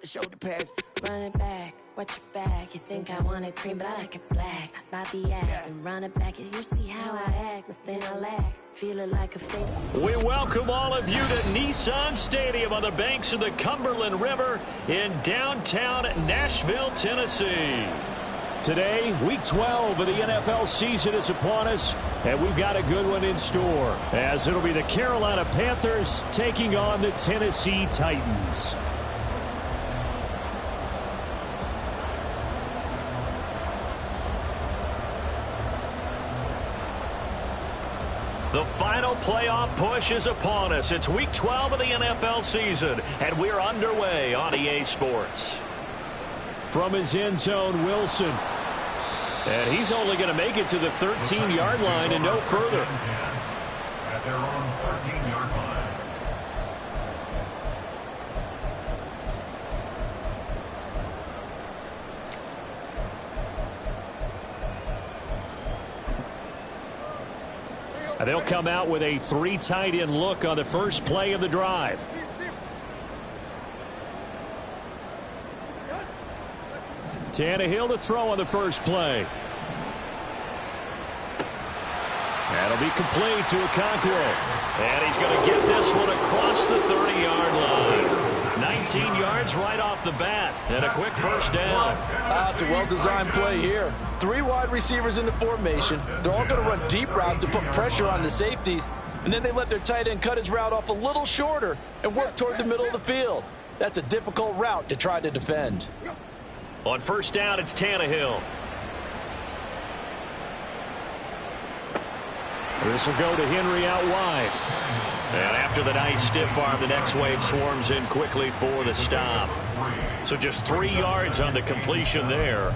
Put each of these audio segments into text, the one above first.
shoulder pads. Run it back, watch your back. You think I want it cream, but I like it black. About the act and run it back. You see how I act, nothing I lack. Feeling like a fake. We welcome all of you to Nissan Stadium on the banks of the Cumberland River in downtown Nashville, Tennessee. Today, Week 12 of the NFL season is upon us, and we've got a good one in store, as it'll be the Carolina Panthers taking on the Tennessee Titans. The final playoff push is upon us. It's Week 12 of the NFL season, and we're underway on EA Sports. From his end zone, Wilson. And he's only going to make it to the 13-yard line and no further. At their own 13-yard line. And they'll come out with a 3 tight end look on the first play of the drive. Tannehill to throw on the first play. That'll be complete to Okonkwo. And he's going to get this one across the 30-yard line. 19 yards right off the bat. And a quick first down. It's a well-designed play here. 3 wide receivers in the formation. They're all going to run deep routes to put pressure on the safeties. And then they let their tight end cut his route off a little shorter and work toward the middle of the field. That's a difficult route to try to defend. On first down, it's Tannehill. This will go to Henry out wide. And after the nice stiff arm, the next wave swarms in quickly for the stop. So just 3 yards on the completion there.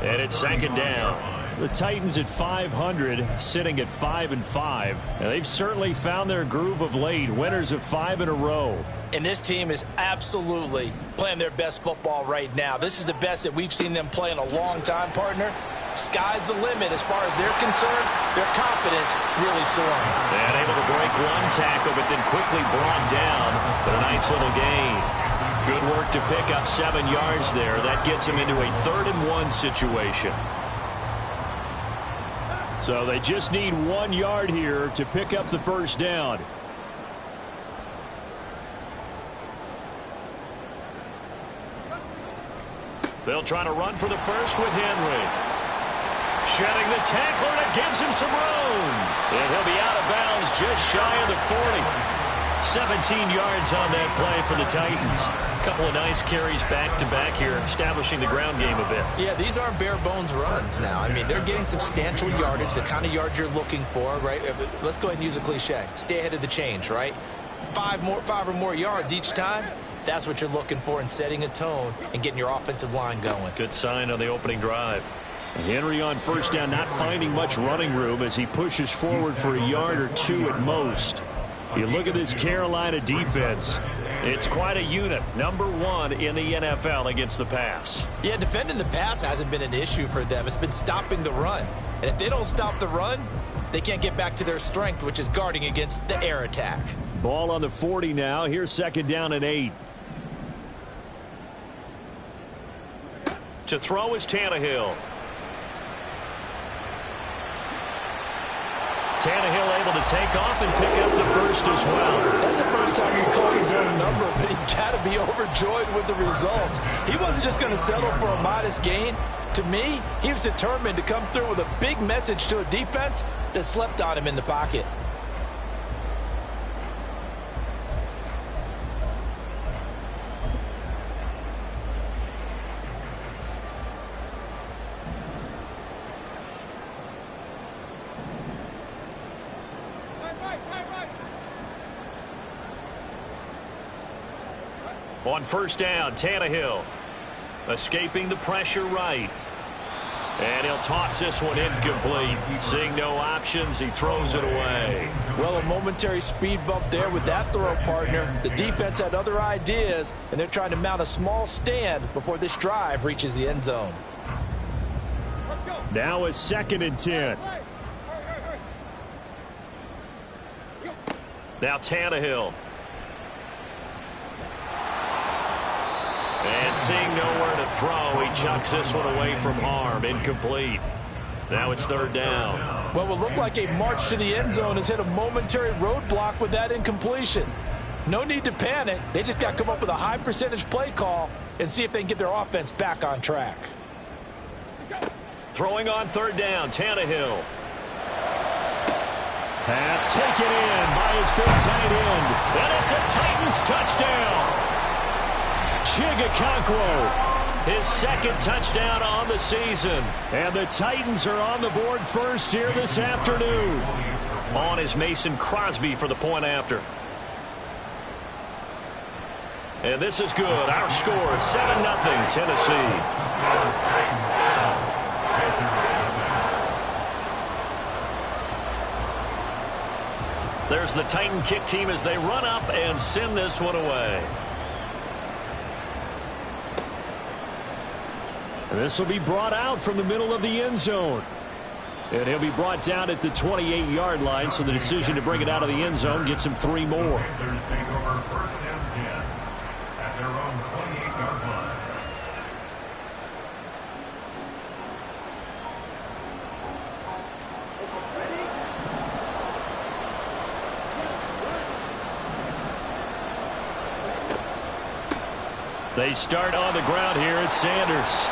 And it's second down. The Titans at 500, sitting at 5-5. And they've certainly found their groove of late. Winners of 5 in a row. And this team is absolutely playing their best football right now. This is the best that we've seen them play in a long time, partner. Sky's the limit as far as they're concerned. Their confidence really soaring. And able to break one tackle, but then quickly brought down. But a nice little gain. Good work to pick up 7 yards there. That gets them into a 3rd-and-1 situation. So they just need 1 yard here to pick up the first down. They'll try to run for the first with Henry. Shedding the tackler, and it gives him some room. And he'll be out of bounds just shy of the 40. 17 yards on that play for the Titans. A couple of nice carries back-to-back here, establishing the ground game a bit. Yeah, these aren't bare-bones runs now. I mean, they're getting substantial yardage, the kind of yards you're looking for, right? Let's go ahead and use a cliche. Stay ahead of the change, right? 5 or more yards each time. That's what you're looking for in setting a tone and getting your offensive line going. Good sign on the opening drive. Henry on first down, not finding much running room as he pushes forward for a yard or 2 at most. You look at this Carolina defense. It's quite a unit. Number 1 in the NFL against the pass. Yeah, defending the pass hasn't been an issue for them. It's been stopping the run. And if they don't stop the run, they can't get back to their strength, which is guarding against the air attack. Ball on the 40 now. Here's 2nd down and 8. To throw is Tannehill. Tannehill able to take off and pick up the first as well. That's the first time he's called his own number, but he's got to be overjoyed with the results. He wasn't just going to settle for a modest gain. To me, he was determined to come through with a big message to a defense that slept on him in the pocket. On first down, Tannehill escaping the pressure right. And he'll toss this one incomplete. Seeing no options, he throws it away. Well, a momentary speed bump there with that throw, partner. The defense had other ideas, and they're trying to mount a small stand before this drive reaches the end zone. Now a 2nd and 10. Now Tannehill. And And seeing nowhere to throw, he chucks this one away from harm. Incomplete. Now it's third down. What will look like a march to the end zone has hit a momentary roadblock with that incompletion. No need to panic. They just got to come up with a high percentage play call and see if they can get their offense back on track. Throwing on third down, Tannehill. Pass taken in by his big tight end. And it's a Titans touchdown. Chigga, his second touchdown on the season. And the Titans are on the board first here this afternoon. On is Mason Crosby for the point after. And this is good. Our score is 7-0 Tennessee. There's the Titan kick team as they run up and send this one away. And this will be brought out from the middle of the end zone. And he'll be brought down at the 28-yard line, so the decision to bring it out of the end zone gets him 3 more. Panthers take over first and 10 at their own 28-yard line. They start on the ground here at Sanders.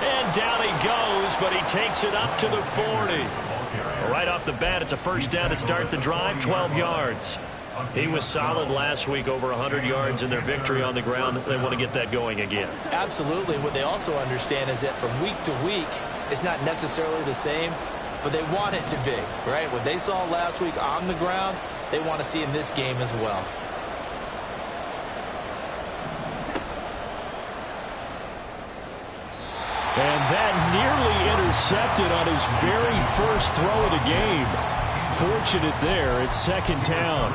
And down he goes, but he takes it up to the 40. Right off the bat, it's a first down to start the drive, 12 yards. He was solid last week, over 100 yards in their victory on the ground. They want to get that going again. Absolutely. What they also understand is that from week to week, it's not necessarily the same, but they want it to be, right? What they saw last week on the ground, they want to see in this game as well. And that nearly intercepted on his very first throw of the game. Fortunate there. It's second down.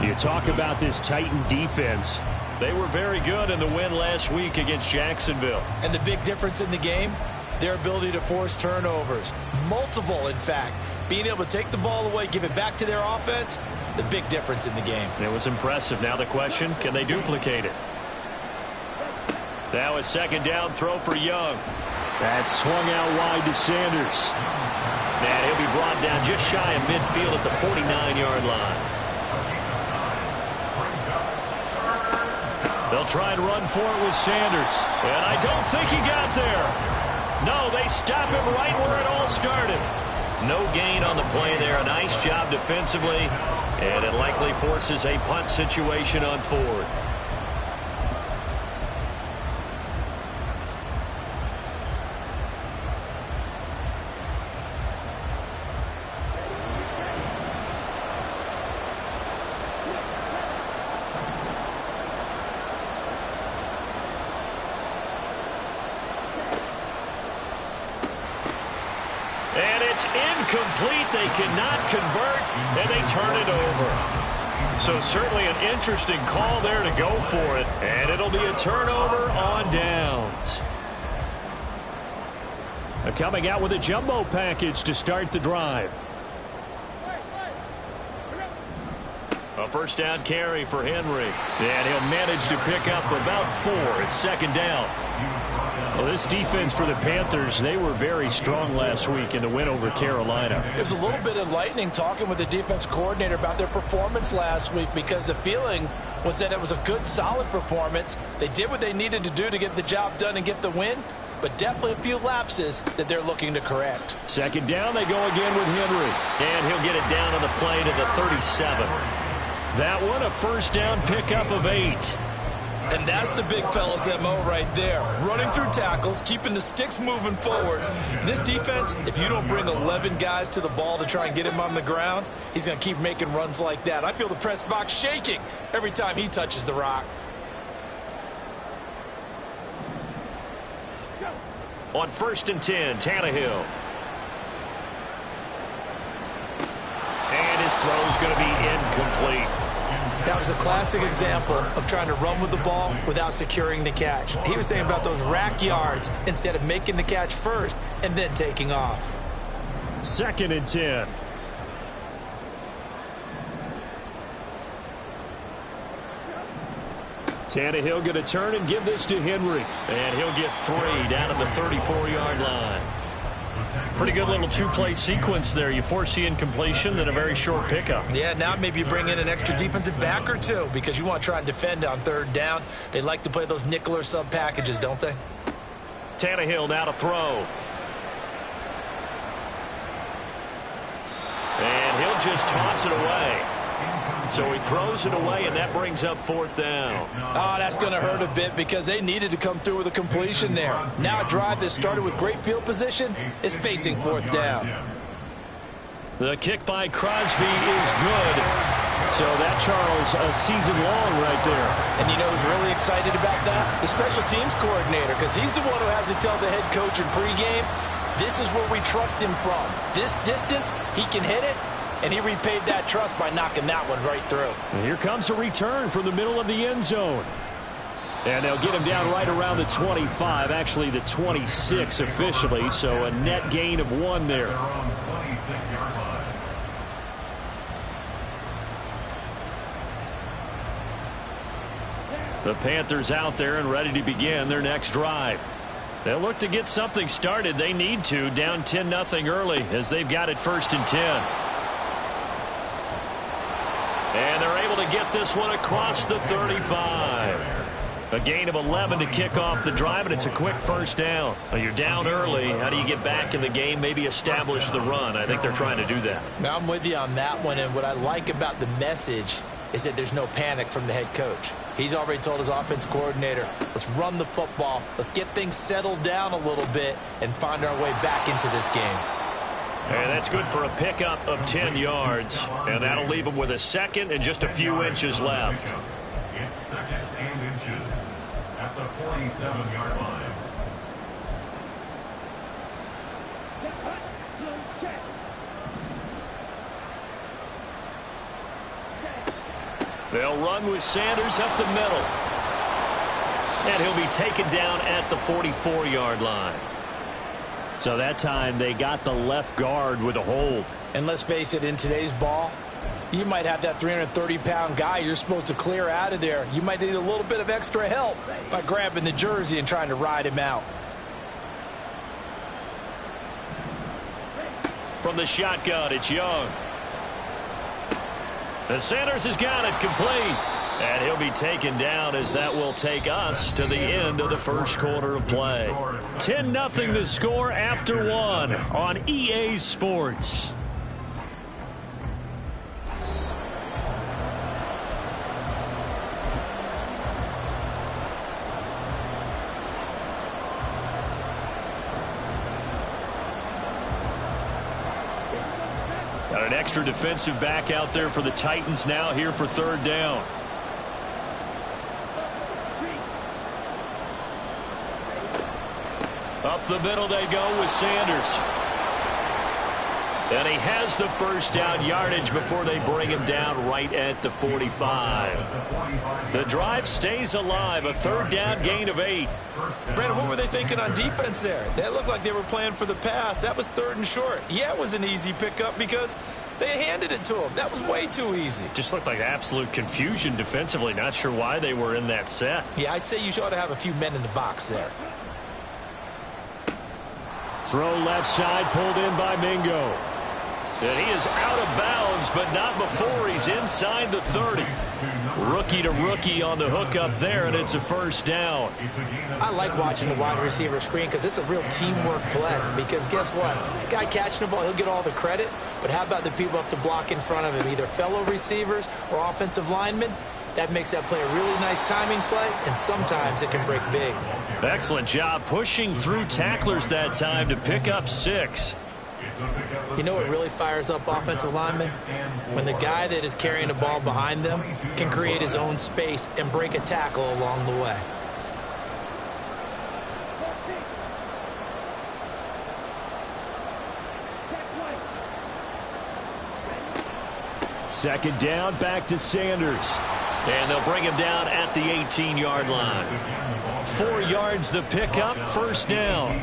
You talk about this Titan defense. They were very good in the win last week against Jacksonville. And the big difference in the game, their ability to force turnovers. Multiple, in fact. Being able to take the ball away, give it back to their offense, the big difference in the game. It was impressive. Now the question, can they duplicate it? Now a second down throw for Young. That swung out wide to Sanders. And he'll be brought down just shy of midfield at the 49-yard line. They'll try and run for it with Sanders. And I don't think he got there. No, they stop him right where it all started. No gain on the play there. A nice job defensively. And it likely forces a punt situation on fourth. And it's incomplete. They cannot convert, and they turn it over. So certainly an interesting call there to go for it. And it'll be a turnover on downs. Coming out with a jumbo package to start the drive. A first down carry for Henry. And he'll manage to pick up about 4. It's second down. Well, this defense for the Panthers, they were very strong last week in the win over Carolina. It was a little bit enlightening talking with the defense coordinator about their performance last week, because the feeling was that it was a good, solid performance. They did what they needed to do to get the job done and get the win, but definitely a few lapses that they're looking to correct. Second down, they go again with Henry. And he'll get it down on the play to the 37. That one, a first down pickup of 8. And that's the big fella's MO right there. Running through tackles, keeping the sticks moving forward. This defense, if you don't bring 11 guys to the ball to try and get him on the ground, he's going to keep making runs like that. I feel the press box shaking every time he touches the rock. On first and 10, Tannehill. And his throw's going to be incomplete. That was a classic example of trying to run with the ball without securing the catch. He was thinking about those rack yards instead of making the catch first and then taking off. Second and 10. Tannehill going to turn and give this to Henry. And he'll get 3 down at the 34-yard line. Pretty good little two-play sequence there. You force the incompletion, then a very short pickup. Yeah, now maybe you bring in an extra defensive back or two because you want to try and defend on 3rd down. They like to play those nickel or sub packages, don't they? Tannehill now to throw. And he'll just toss it away. So he throws it away, and that brings up 4th down. Oh, that's going to hurt a bit because they needed to come through with a completion there. Now a drive that started with great field position is facing 4th down. The kick by Crosby is good. So that, Charles, a season long right there. And you know who's really excited about that? The special teams coordinator, because he's the one who has to tell the head coach in pregame, this is where we trust him from. This distance, he can hit it. And he repaid that trust by knocking that one right through. And here comes a return from the middle of the end zone. And they'll get him down right around the 25, actually the 26 officially, so a net gain of 1 there. The Panthers out there and ready to begin their next drive. They'll look to get something started. They need to, down 10-0 early as they've got it 1st and 10. And they're able to get this one across the 35. A gain of 11 to kick off the drive, and it's a quick 1st down. Now you're down early. How do you get back in the game, maybe establish the run? I think they're trying to do that. Now I'm with you on that one, and what I like about the message is that there's no panic from the head coach. He's already told his offensive coordinator, let's run the football, let's get things settled down a little bit and find our way back into this game. And that's good for a pickup of 10 yards. And that'll leave them with a 2nd and just a few inches left. It's 2nd and inches at the 47-yard line. They'll run with Sanders up the middle. And he'll be taken down at the 44-yard line. So that time they got the left guard with a hold. And let's face it, in today's ball, you might have that 330-pound guy you're supposed to clear out of there. You might need a little bit of extra help by grabbing the jersey and trying to ride him out. From the shotgun, it's Young. And Sanders has got it complete. And he'll be taken down as that will take us to the end of the 1st quarter of play. 10-0 the score after 1 on EA Sports. Got an extra defensive back out there for the Titans now here for 3rd down. Up the middle they go with Sanders. And he has the 1st down yardage before they bring him down right at the 45. The drive stays alive, a 3rd down gain of 8. Brandon, what were they thinking on defense there? That looked like they were playing for the pass. That was 3rd and short. Yeah, it was an easy pickup because they handed it to him. That was way too easy. Just looked like absolute confusion defensively. Not sure why they were in that set. Yeah, I'd say you ought to have a few men in the box there. Throw left side, pulled in by Mingo. And he is out of bounds, but not before he's inside the 30. Rookie to rookie on the hook up there, and it's a 1st down. I like watching the wide receiver screen because it's a real teamwork play. Because guess what? The guy catching the ball, he'll get all the credit. But how about the people up to block in front of him, either fellow receivers or offensive linemen? That makes that play a really nice timing play, and sometimes it can break big. Excellent job pushing through tacklers that time to pick up 6. You know what really fires up offensive linemen? When the guy that is carrying the ball behind them can create his own space and break a tackle along the way. Second down, back to Sanders. And they'll bring him down at the 18-yard line. 4 yards the pickup, 1st down.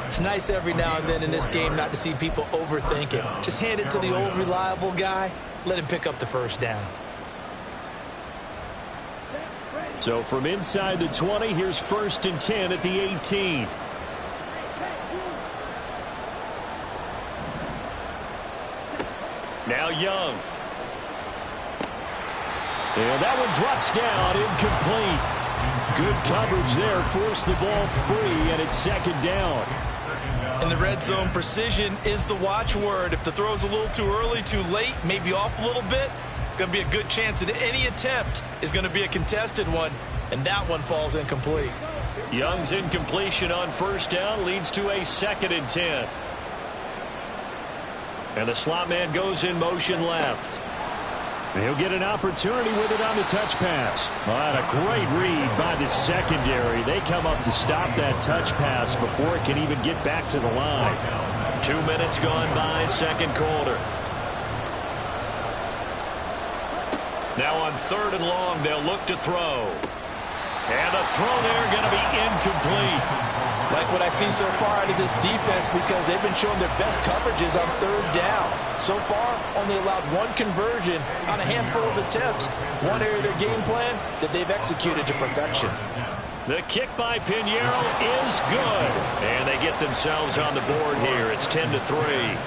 It's nice every now and then in this game not to see people overthink it. Just hand it to the old reliable guy. Let him pick up the 1st down. So from inside the 20, here's 1st and 10 at the 18. Now Young. And that one drops down, incomplete. Good coverage there, forced the ball free, and it's 2nd down. In the red zone, precision is the watchword. If the throw's a little too early, too late, maybe off a little bit, going to be a good chance that any attempt is going to be a contested one, and that one falls incomplete. Young's incompletion on 1st down leads to a 2nd and 10. And the slot man goes in motion left. He'll get an opportunity with it on the touch pass. Well, a great read by the secondary. They come up to stop that touch pass before it can even get back to the line. 2 minutes gone by, 2nd quarter. Now on 3rd and long, they'll look to throw. And the throw there going to be incomplete. Like what I've seen so far out of this defense, because they've been showing their best coverages on 3rd down. So far, only allowed 1 conversion on a handful of attempts. One area of their game plan that they've executed to perfection. The kick by Pinheiro is good. And they get themselves on the board here. It's 10-3.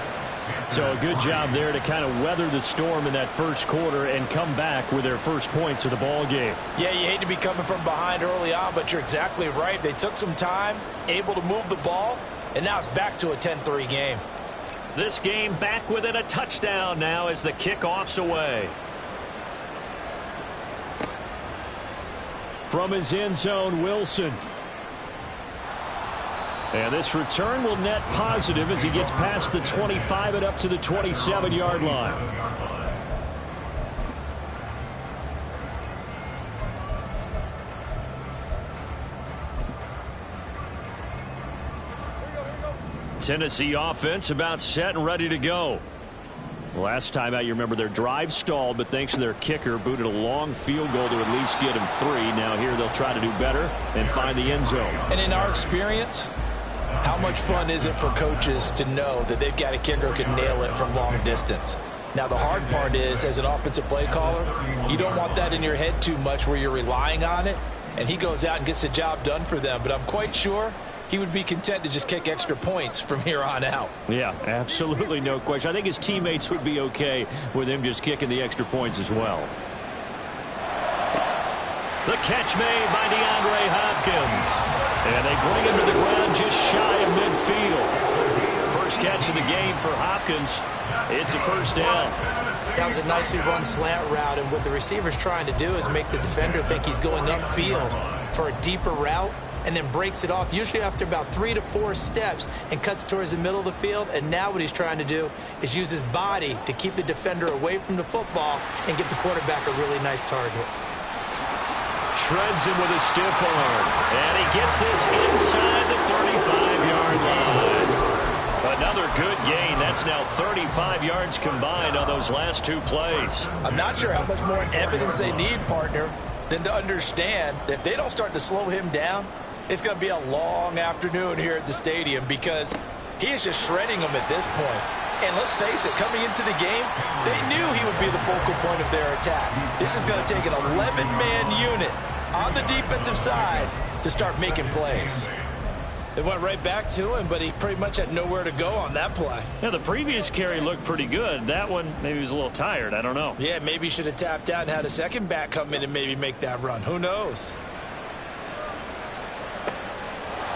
So a good job there to kind of weather the storm in that 1st quarter and come back with their first points of the ball game. Yeah, you hate to be coming from behind early on, but you're exactly right. They took some time, able to move the ball, and now it's back to a 10-3 game. This game back within a touchdown now as the kickoff's away. From his end zone, Wilson. And this return will net positive as he gets past the 25 and up to the 27-yard line. Tennessee offense about set and ready to go. Last time out, you remember their drive stalled, but thanks to their kicker, booted a long field goal to at least get him 3. Now here they'll try to do better and find the end zone. And in our experience, how much fun is it for coaches to know that they've got a kicker who can nail it from long distance? Now, the hard part is, as an offensive play caller, you don't want that in your head too much where you're relying on it, and he goes out and gets the job done for them. But I'm quite sure he would be content to just kick extra points from here on out. Yeah, absolutely no question. I think his teammates would be okay with him just kicking the extra points as well. The catch made by DeAndre Hopkins. And they bring him to the ground just shy of midfield. First catch of the game for Hopkins. It's a 1st down. That was a nicely run slant route, and what the receiver's trying to do is make the defender think he's going upfield for a deeper route, and then breaks it off, usually after about 3 to 4 steps, and cuts towards the middle of the field. And now what he's trying to do is use his body to keep the defender away from the football and give the quarterback a really nice target. Shreds him with a stiff arm. And he gets this inside the 35-yard line. Another good gain. That's now 35 yards combined on those last 2 plays. I'm not sure how much more evidence they need, partner, than to understand that if they don't start to slow him down, it's going to be a long afternoon here at the stadium, because he is just shredding them at this point. And let's face it, coming into the game, they knew he would be the focal point of their attack. This is going to take an 11-man unit on the defensive side to start making plays. They went right back to him, but he pretty much had nowhere to go on that play. Yeah, the previous carry looked pretty good. That one, maybe he was a little tired. I don't know. Yeah, maybe he should have tapped out and had a second back come in and maybe make that run. Who knows?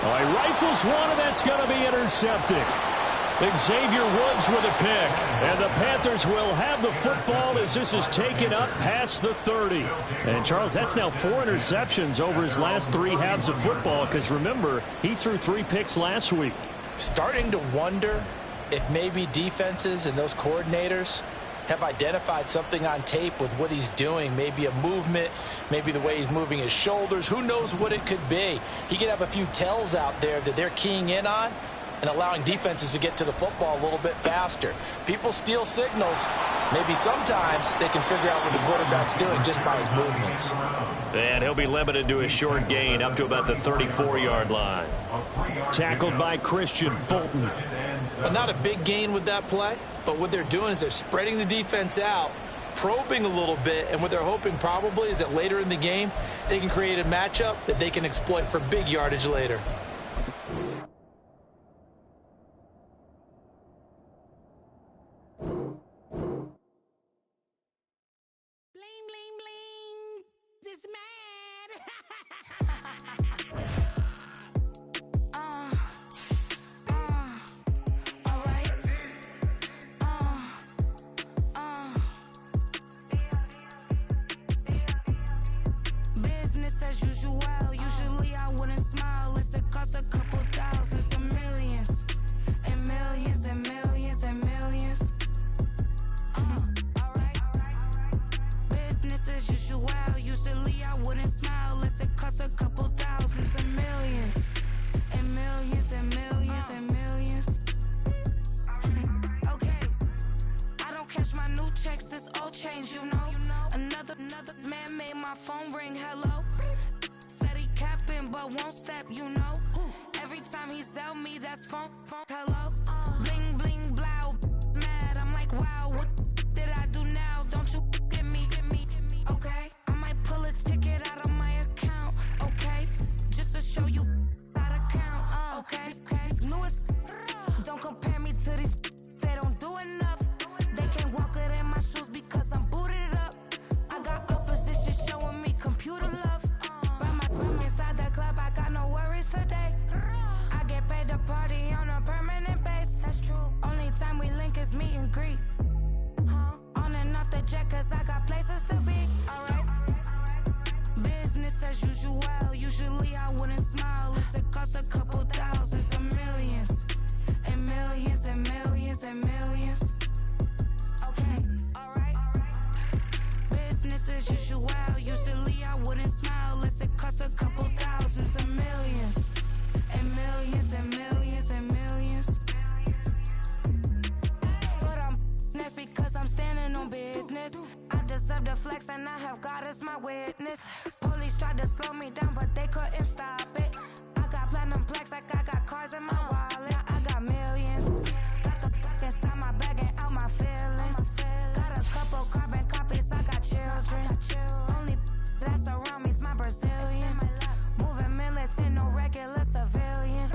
Well, he rifles one, and that's going to be intercepted. Xavier Woods with a pick. And the Panthers will have the football as this is taken up past the 30. And, Charles, that's now 4 interceptions over his last 3 halves of football, because, remember, he threw 3 picks last week. Starting to wonder if maybe defenses and those coordinators have identified something on tape with what he's doing. Maybe a movement, maybe the way he's moving his shoulders. Who knows what it could be? He could have a few tells out there that they're keying in on and allowing defenses to get to the football a little bit faster. People steal signals. Maybe sometimes they can figure out what the quarterback's doing just by his movements. And he'll be limited to a short gain up to about the 34-yard line. Tackled by Christian Fulton. Not a big gain with that play, but what they're doing is they're spreading the defense out, probing a little bit, and what they're hoping probably is that later in the game, they can create a matchup that they can exploit for big yardage later. Bling, bling, bling. This mad. Business as usual. Usually I wouldn't smile. It costs a couple thousands, some millions, and millions, and millions, and millions. Alright. Business as usual. Usually I wouldn't smile. It costs a couple thousands, and millions, and millions, and millions, and millions. Okay. I don't catch my new checks. This old change, you know. Another man made my phone ring. Hello. Said he capping, but won't step, you know. Every time he sell me, that's phone. Hello. Bling, bling, blow. Mad. I'm like, wow, what did I do now? Don't you get me. Okay. I might pull a ticket out of my account. Okay. Just to show you how to count. Okay. Newest. Don't compare me to these. They don't do enough. They can't walk it in my shoes because I'm booted up. I got opposition showing me computer love. By my room inside the club, I got no worries today. I get paid to party on a permanent base. That's true. Only time we link is meet and greet. On and off the jet, cause I got places to be. Alright. Business as usual. Usually I wouldn't smile. It costs a couple thousands, and millions, and millions, and millions, and millions. Okay, alright. Business as usual. Usually I wouldn't smile. It costs a couple thousands, and millions, and millions, and millions, and millions. But that's because I'm standing on business. I deserve the flex and I have God as my witness. Police tried to slow me down, but they couldn't stop it. I got platinum plaques like I got cars in my wallet. I got millions. Got the fuck inside my bag and out my feelings. Got a couple carbon copies, I got children. Only that's around me's my Brazilian. Moving militant, no regular civilian.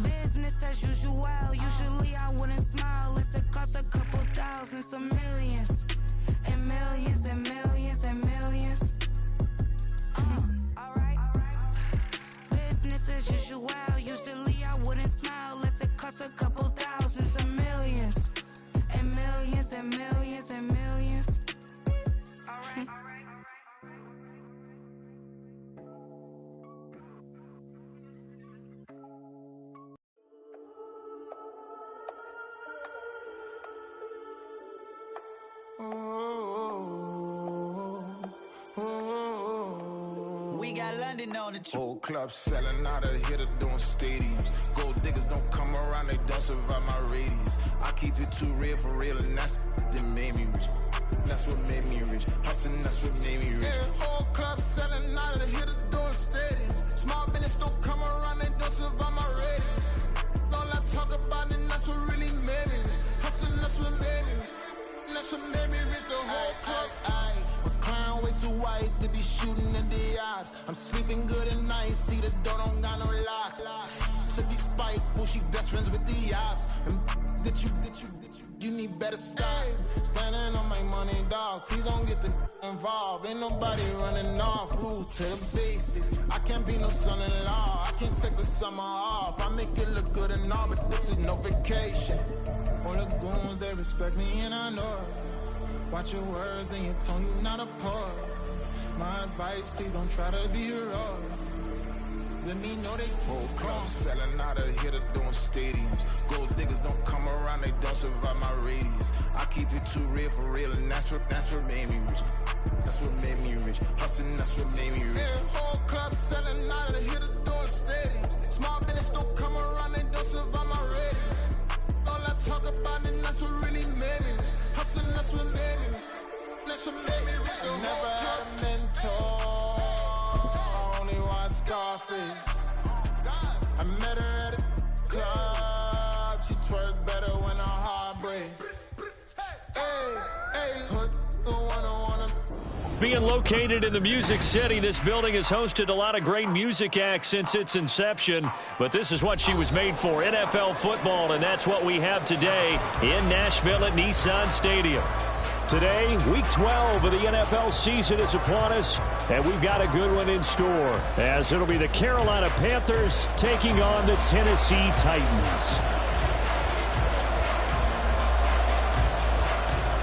Business as usual. Usually I wouldn't smile. It costs a couple thousands, some millions, and millions, and millions, and millions. Alright. Business as usual. Usually I wouldn't smile. It costs a couple thousands, and millions, and millions, and millions, and millions. Alright. We got London on the trip. Whole club selling out of here to doing stadiums. Gold diggers don't come around, they don't survive my radius. I keep it too real for real, and that's that made me rich. That's what made me rich. Hustling, that's what made me rich. Yeah, whole club selling out of here to doing stadiums. Small business don't come around, they don't survive my radius. All I talk about, and that's what really made me rich. Hustling, that's what made me rich. That's what made me rich. The whole club. McLaren way too white to be shooting in the eyes. I'm sleeping good at night, see the door don't got no locks. To be spiteful, she best friends with the ops. And you need better stop. Standing on my money, dog. Please don't get the involved. Ain't nobody running off. Rules to the basics. I can't be no son-in-law. I can't take the summer off. I make it look good and all, but this is no vacation. All the goons, they respect me and I know it. Watch your words and your tone, you not a poet. My advice, please don't try to be heroic. Let me know they whole club selling out of here to doing stadiums. Gold diggers don't come around, they don't survive my radius. I keep it too real for real, and that's what made me rich. That's what made me rich. Hustling, that's what made me rich. Yeah, whole club selling out of here to doing stadiums. Small business don't come around, they don't survive my radius. All I talk about, and that's what really made me rich. Hustling, that's what made me rich. That's what made me rich. I never had a mentor. Only one Scarface. I met her at a club. She twerk better when her heart breaks. Hey, hey, put the one being located in the Music City. This building has hosted a lot of great music acts since its inception, but this is what she was made for, NFL football, and that's what we have today in Nashville at Nissan Stadium. Today, Week 12 of the NFL season is upon us, and we've got a good one in store, as it'll be the Carolina Panthers taking on the Tennessee Titans.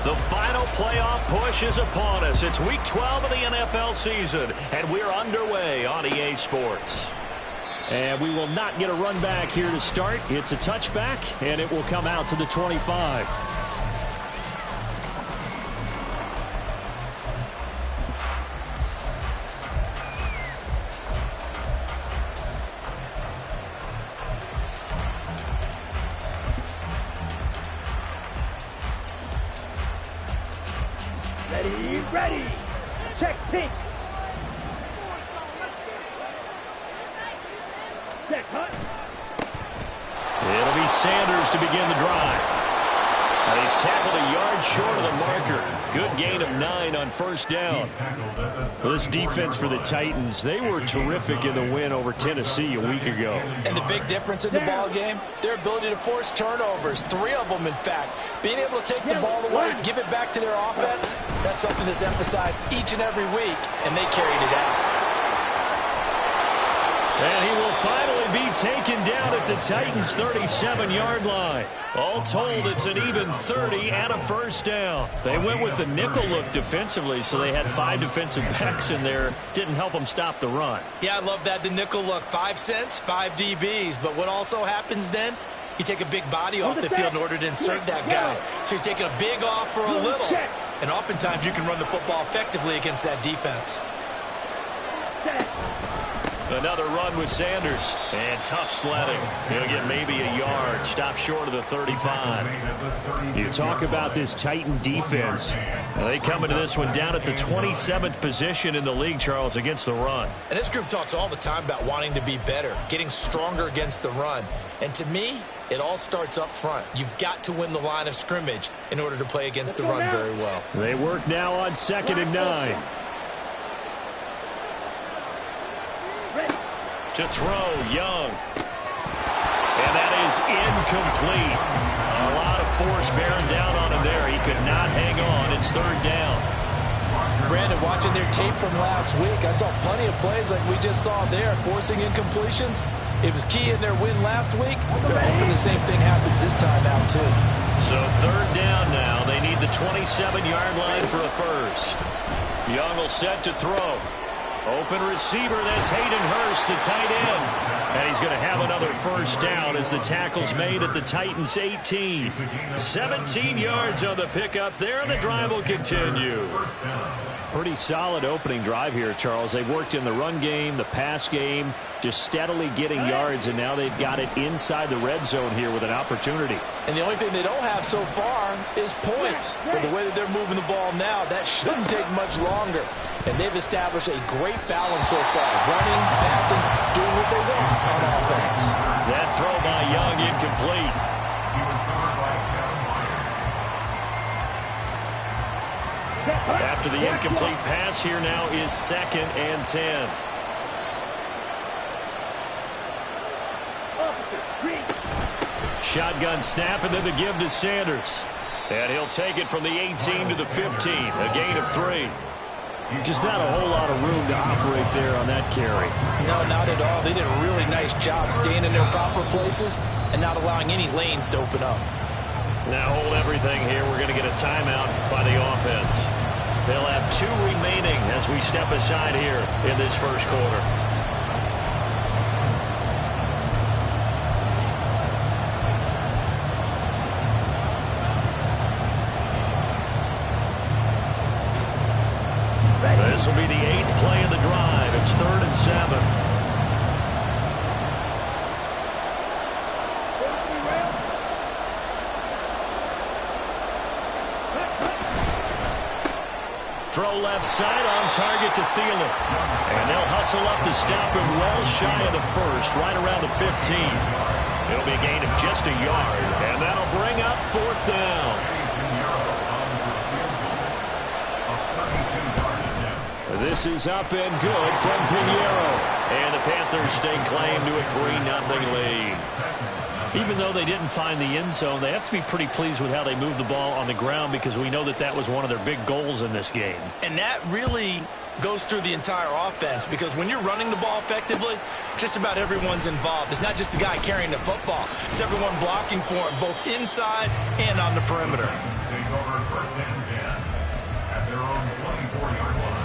The final playoff push is upon us. It's Week 12 of the NFL season, and we're underway on EA Sports. And we will not get a run back here to start. It's a touchback, and it will come out to the 25. Ready. Check pink. Check hut. It'll be Sanders to begin the drive. And he's tackled a yard short of the marker. Good gain of 9 on first down. Well, this defense for the Titans, they were terrific in the win over Tennessee a week ago. And the big difference in the ball game, their ability to force turnovers, 3 of them in fact. Being able to take the ball away, give it back to their offense, that's something that's emphasized each and every week, and they carried it out. And he will finally be taken down at the Titans' 37-yard line. All told, it's an even 30 and a first down. They went with the nickel look defensively, so they had 5 defensive backs in there. Didn't help them stop the run. Yeah, I love that, the nickel look. 5 cents, 5 DBs. But what also happens then, you take a big body off the field in order to insert that guy. So you're taking a big off for a little. And oftentimes you can run the football effectively against that defense. Another run with Sanders. And tough sledding. He'll get maybe a yard. Stop short of the 35. You talk about this Titan defense. They come into this one down at the 27th position in the league, Charles, against the run. And this group talks all the time about wanting to be better, getting stronger against the run. And to me, it all starts up front. You've got to win the line of scrimmage in order to play against the run very well. They work now on 2nd and 9. To throw, Young. And that is incomplete. A lot of force bearing down on him there. He could not hang on. It's 3rd down. Brandon, watching their tape from last week, I saw plenty of plays like we just saw there, forcing incompletions. It was key in their win last week. They're hoping the same thing happens this time out, too. So 3rd down now. They need the 27-yard line for a first. Young will set to throw. Open receiver, that's Hayden Hurst, the tight end. And he's going to have another first down as the tackle's made at the Titans' 18. 17 yards on the pickup there, and the drive will continue. Pretty solid opening drive here, Charles. They've worked in the run game, the pass game, just steadily getting yards, and now they've got it inside the red zone here with an opportunity. And the only thing they don't have so far is points. But the way that they're moving the ball now, that shouldn't take much longer. And they've established a great balance so far. Running, passing, doing what they want on offense. That throw by Young incomplete. After the incomplete pass, here now is 2nd and 10. Shotgun snap, and then the give to Sanders. And he'll take it from the 18 to the 15, a gain of 3. Just not a whole lot of room to operate there on that carry. No, not at all. They did a really nice job staying in their proper places and not allowing any lanes to open up. Now hold everything here. We're going to get a timeout by the offense. They'll have 2 remaining as we step aside here in this first quarter. This will be the 8th play of the drive. It's 3rd and 7. Throw left side on target to Thielen. And they'll hustle up to stop him well shy of the first, right around the 15. It'll be a gain of just a yard, and that'll bring up 4th down. This is up and good from Pinheiro. And the Panthers stake claim to a 3-0 lead. Even though they didn't find the end zone, they have to be pretty pleased with how they moved the ball on the ground, because we know that that was one of their big goals in this game. And that really goes through the entire offense, because when you're running the ball effectively, just about everyone's involved. It's not just the guy carrying the football. It's everyone blocking for it, both inside and on the perimeter. Take over 1st and 10 at their own 24-yard line.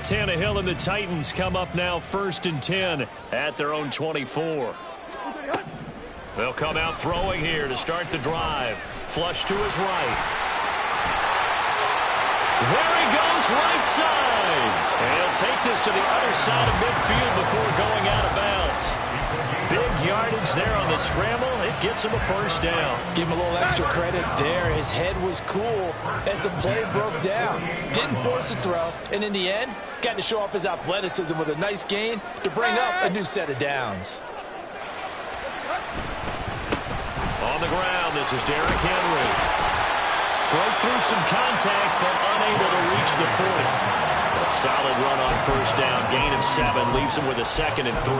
Tannehill and the Titans come up now 1st and 10 at their own 24. They'll come out throwing here to start the drive. Flush to his right. There he goes, right side. And he'll take this to the other side of midfield before going out of bounds. Big yardage there on the scramble. It gets him a 1st down. Give him a little extra credit there. His head was cool as the play broke down. Didn't force a throw, and in the end, got to show off his athleticism with a nice gain to bring up a new set of downs. On the ground, this is Derrick Henry. Broke through some contact, but unable to reach the 40. A solid run on 1st down. Gain of 7 leaves him with a 2nd and 3.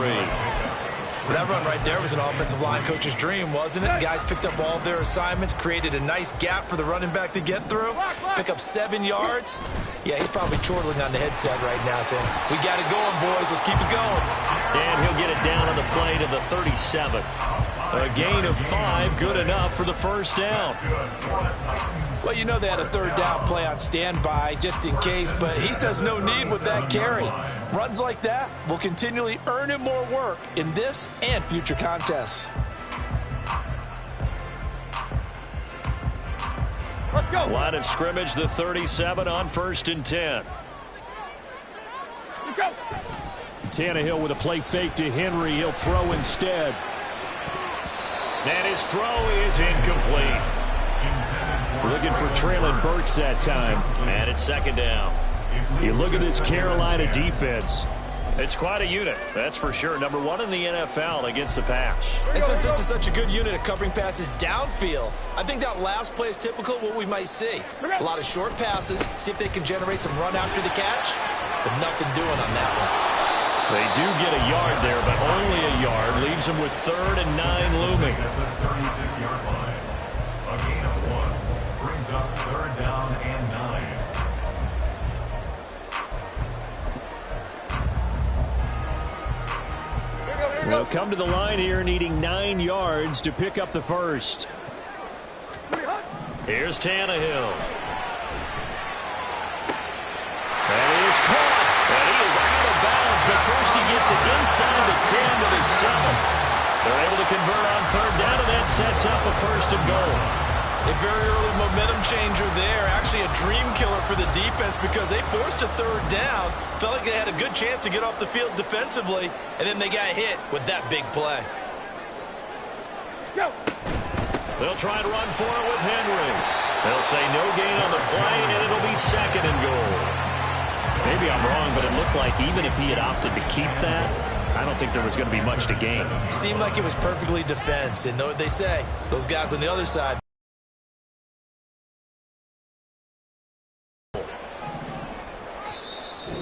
That run right there was an offensive line coach's dream, wasn't it? Guys picked up all their assignments, created a nice gap for the running back to get through, pick up 7 yards. Yeah, he's probably chortling on the headset right now saying, we got it going, boys. Let's keep it going. And he'll get it down on the play to the 37. A gain of 5, good enough for the 1st down. Well, you know they had a 3rd down play on standby just in case, but he says no need with that carry. Runs like that will continually earn him more work in this and future contests. Let's go. Line of scrimmage, the 37 on 1st and 10. Let's go. Tannehill with a play fake to Henry. He'll throw instead. And his throw is incomplete. Looking for Traylon Burks that time. And it's 2nd down. You look at this Carolina defense. It's quite a unit, that's for sure. Number 1 in the NFL against the pass. And since this is such a good unit of covering passes downfield, I think that last play is typical of what we might see. A lot of short passes, see if they can generate some run after the catch, but nothing doing on that one. They do get a yard there, but only a yard. Leaves them with 3rd and 9 looming. At the 36-yard line. A gain of 1 brings up 3rd down and 9. We'll come to the line here needing 9 yards to pick up the 1st. Here's Tannehill. That is caught. And he is out of bounds, but first he gets it inside the 10 with his 7. They're able to convert on 3rd down, and that sets up a 1st and goal. A very early momentum changer there. Actually a dream killer for the defense because they forced a 3rd down. Felt like they had a good chance to get off the field defensively, and then they got hit with that big play. Go. They'll try and run for it with Henry. They'll say no gain on the play, and it'll be 2nd and goal. Maybe I'm wrong, but it looked like even if he had opted to keep that, I don't think there was going to be much to gain. Seemed like it was perfectly defense, and know what they say. Those guys on the other side.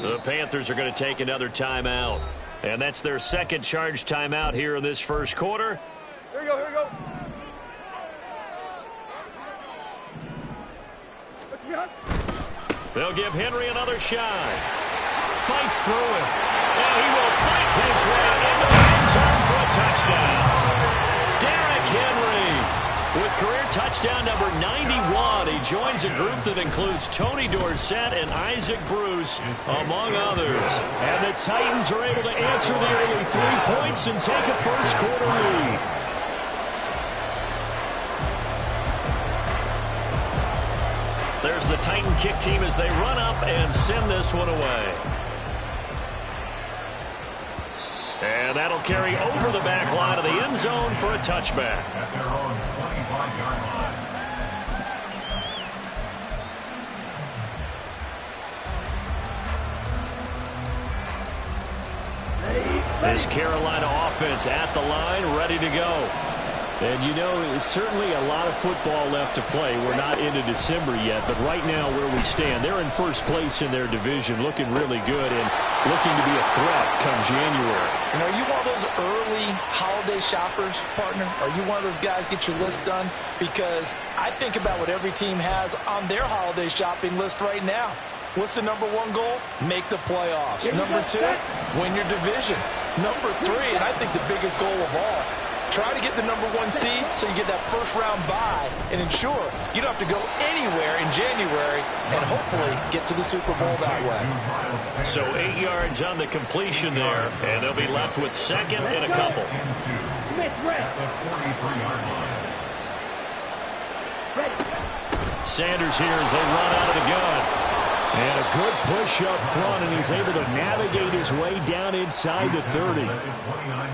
The Panthers are going to take another timeout. And that's their 2nd charge timeout here in this 1st quarter. Here we go, here we go. They'll give Henry another shot. Fights through it. And he will fight his way into the end zone for a touchdown. Derrick Henry with career touchdown number 91. He joins a group that includes Tony Dorsett and Isaac Bruce, among others. And the Titans are able to answer the early 3 points and take a 1st quarter lead. There's the Titan kick team as they run up and send this one away. And that'll carry over the back line of the end zone for a touchback. At their own 25-yard line. This Carolina offense at the line, ready to go. And, you know, it's certainly a lot of football left to play. We're not into December yet, but right now where we stand, they're in first place in their division, looking really good and looking to be a threat come January. And are you one of those early holiday shoppers, partner? Are you one of those guys get your list done? Because I think about what every team has on their holiday shopping list right now. What's the number one goal? Make the playoffs. Number two, win your division. Number three, and I think the biggest goal of all, try to get the number one seed so you get that first round bye and ensure you don't have to go anywhere in January and hopefully get to the Super Bowl that way. So 8 yards on the completion there, and they'll be left with second and a couple. Sanders here as they run out of the gun. And a good push up front, and he's able to navigate his way down inside the 30.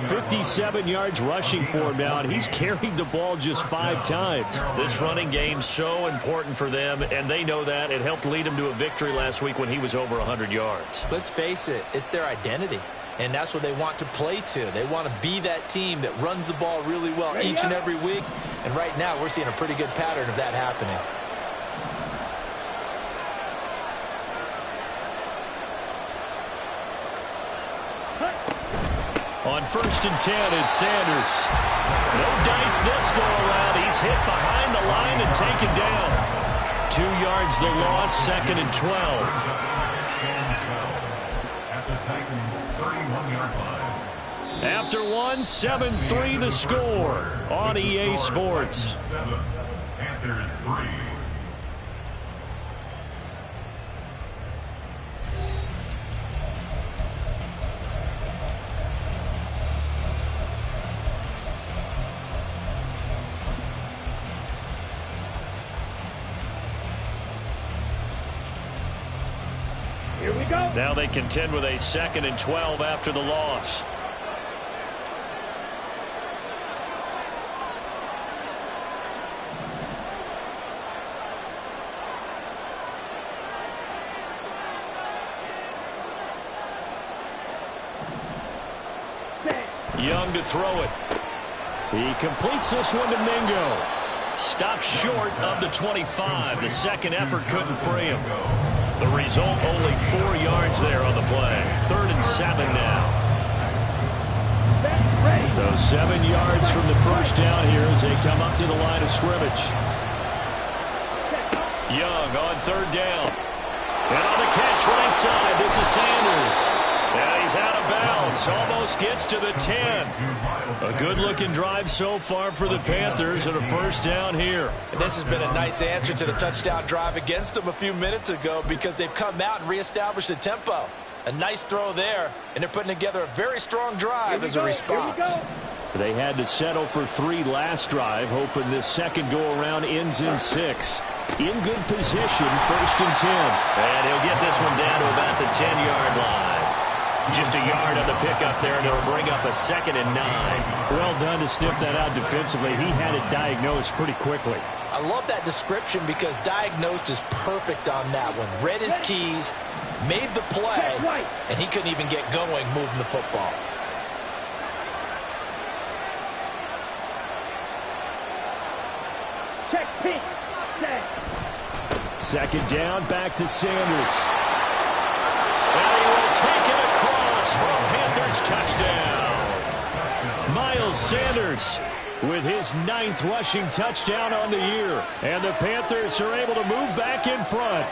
57 yards rushing for him now, and he's carried the ball just 5 times. This running game's so important for them, and they know that. It helped lead him to a victory last week when he was over 100 yards. Let's face it, it's their identity, and that's what they want to play to. They want to be that team that runs the ball really well each and every week, and right now we're seeing a pretty good pattern of that happening. On 1st and 10, it's Sanders. No dice this go-around. He's hit behind the line and taken down. 2 yards the loss, 2nd and 12. At the Titans' 31-yard line. After one, 7-3 the score on EA Sports. 7, Panthers 3. Now they contend with a 2nd and 12 after the loss. Young to throw it. He completes this one to Mingo. Stops short of the 25. The second effort couldn't free him. The result, only 4 yards there on the play. 3rd and 7 now. So 7 yards from the first down here as they come up to the line of scrimmage. Young on 3rd down. And on the catch right side, this is Sanders. And he's out of bounds. Almost gets to the 10. A good-looking drive so far for the Panthers and a first down here. And this has been a nice answer to the touchdown drive against them a few minutes ago because they've come out and reestablished the tempo. A nice throw there, and they're putting together a very strong drive as a response. They had to settle for 3 last drive, hoping this second go-around ends in 6. In good position, 1st and 10. And he'll get this one down to about the 10-yard line. Just a yard on the pickup there, and it'll bring up a 2nd and 9. Well done to sniff that out defensively. He had it diagnosed pretty quickly. I love that description because diagnosed is perfect on that one. Read his keys, made the play, and he couldn't even get going moving the football. Check, pitch, set. 2nd down, back to Sanders. And he will take it across for a Panthers touchdown. Miles Sanders with his 9th rushing touchdown on the year. And the Panthers are able to move back in front.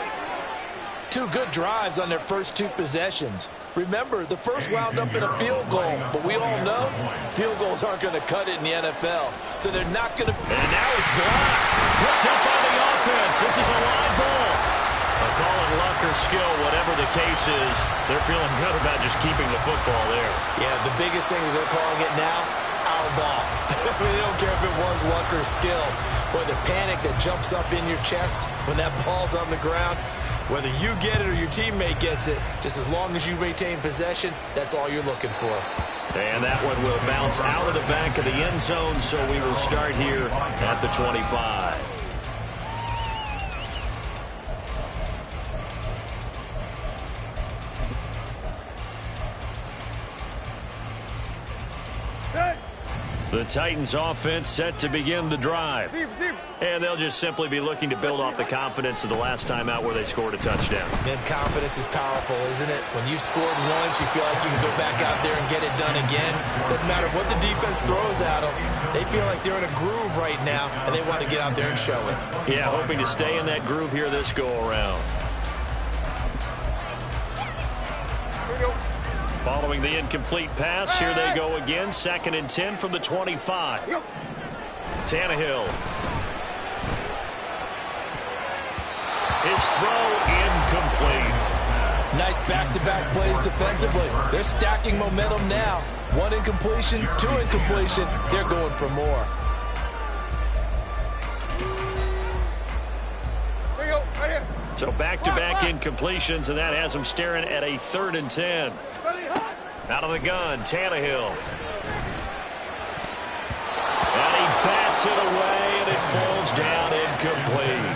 2 good drives on their first 2 possessions. Remember, the first wound up in a field goal, but we all know field goals aren't going to cut it in the NFL, so they're not going to. And now it's blocked. Picked up by the offense. This is a live ball. Call it luck or skill, whatever the case is, they're feeling good about just keeping the football there. Yeah, the biggest thing that they're calling it now, our ball. I mean, they don't care if it was luck or skill. Boy, the panic that jumps up in your chest when that ball's on the ground, whether you get it or your teammate gets it, just as long as you maintain possession, that's all you're looking for. And that one will bounce out of the back of the end zone, so we will start here at the 25. The Titans offense set to begin the drive. And they'll just simply be looking to build off the confidence of the last time out where they scored a touchdown. Man, confidence is powerful, isn't it? When you've scored once, you feel like you can go back out there and get it done again. Doesn't matter what the defense throws at them. They feel like they're in a groove right now, and they want to get out there and show it. Yeah, hoping to stay in that groove here this go-around. Following the incomplete pass, here they go again. 2nd and 10 from the 25. Tannehill. His throw incomplete. Nice back-to-back plays defensively. They're stacking momentum now. 1 incompletion, 2 incompletion. They're going for more. So back-to-back incompletions, and that has them staring at a 3rd and 10. Out of the gun, Tannehill. And he bats it away, and it falls down incomplete.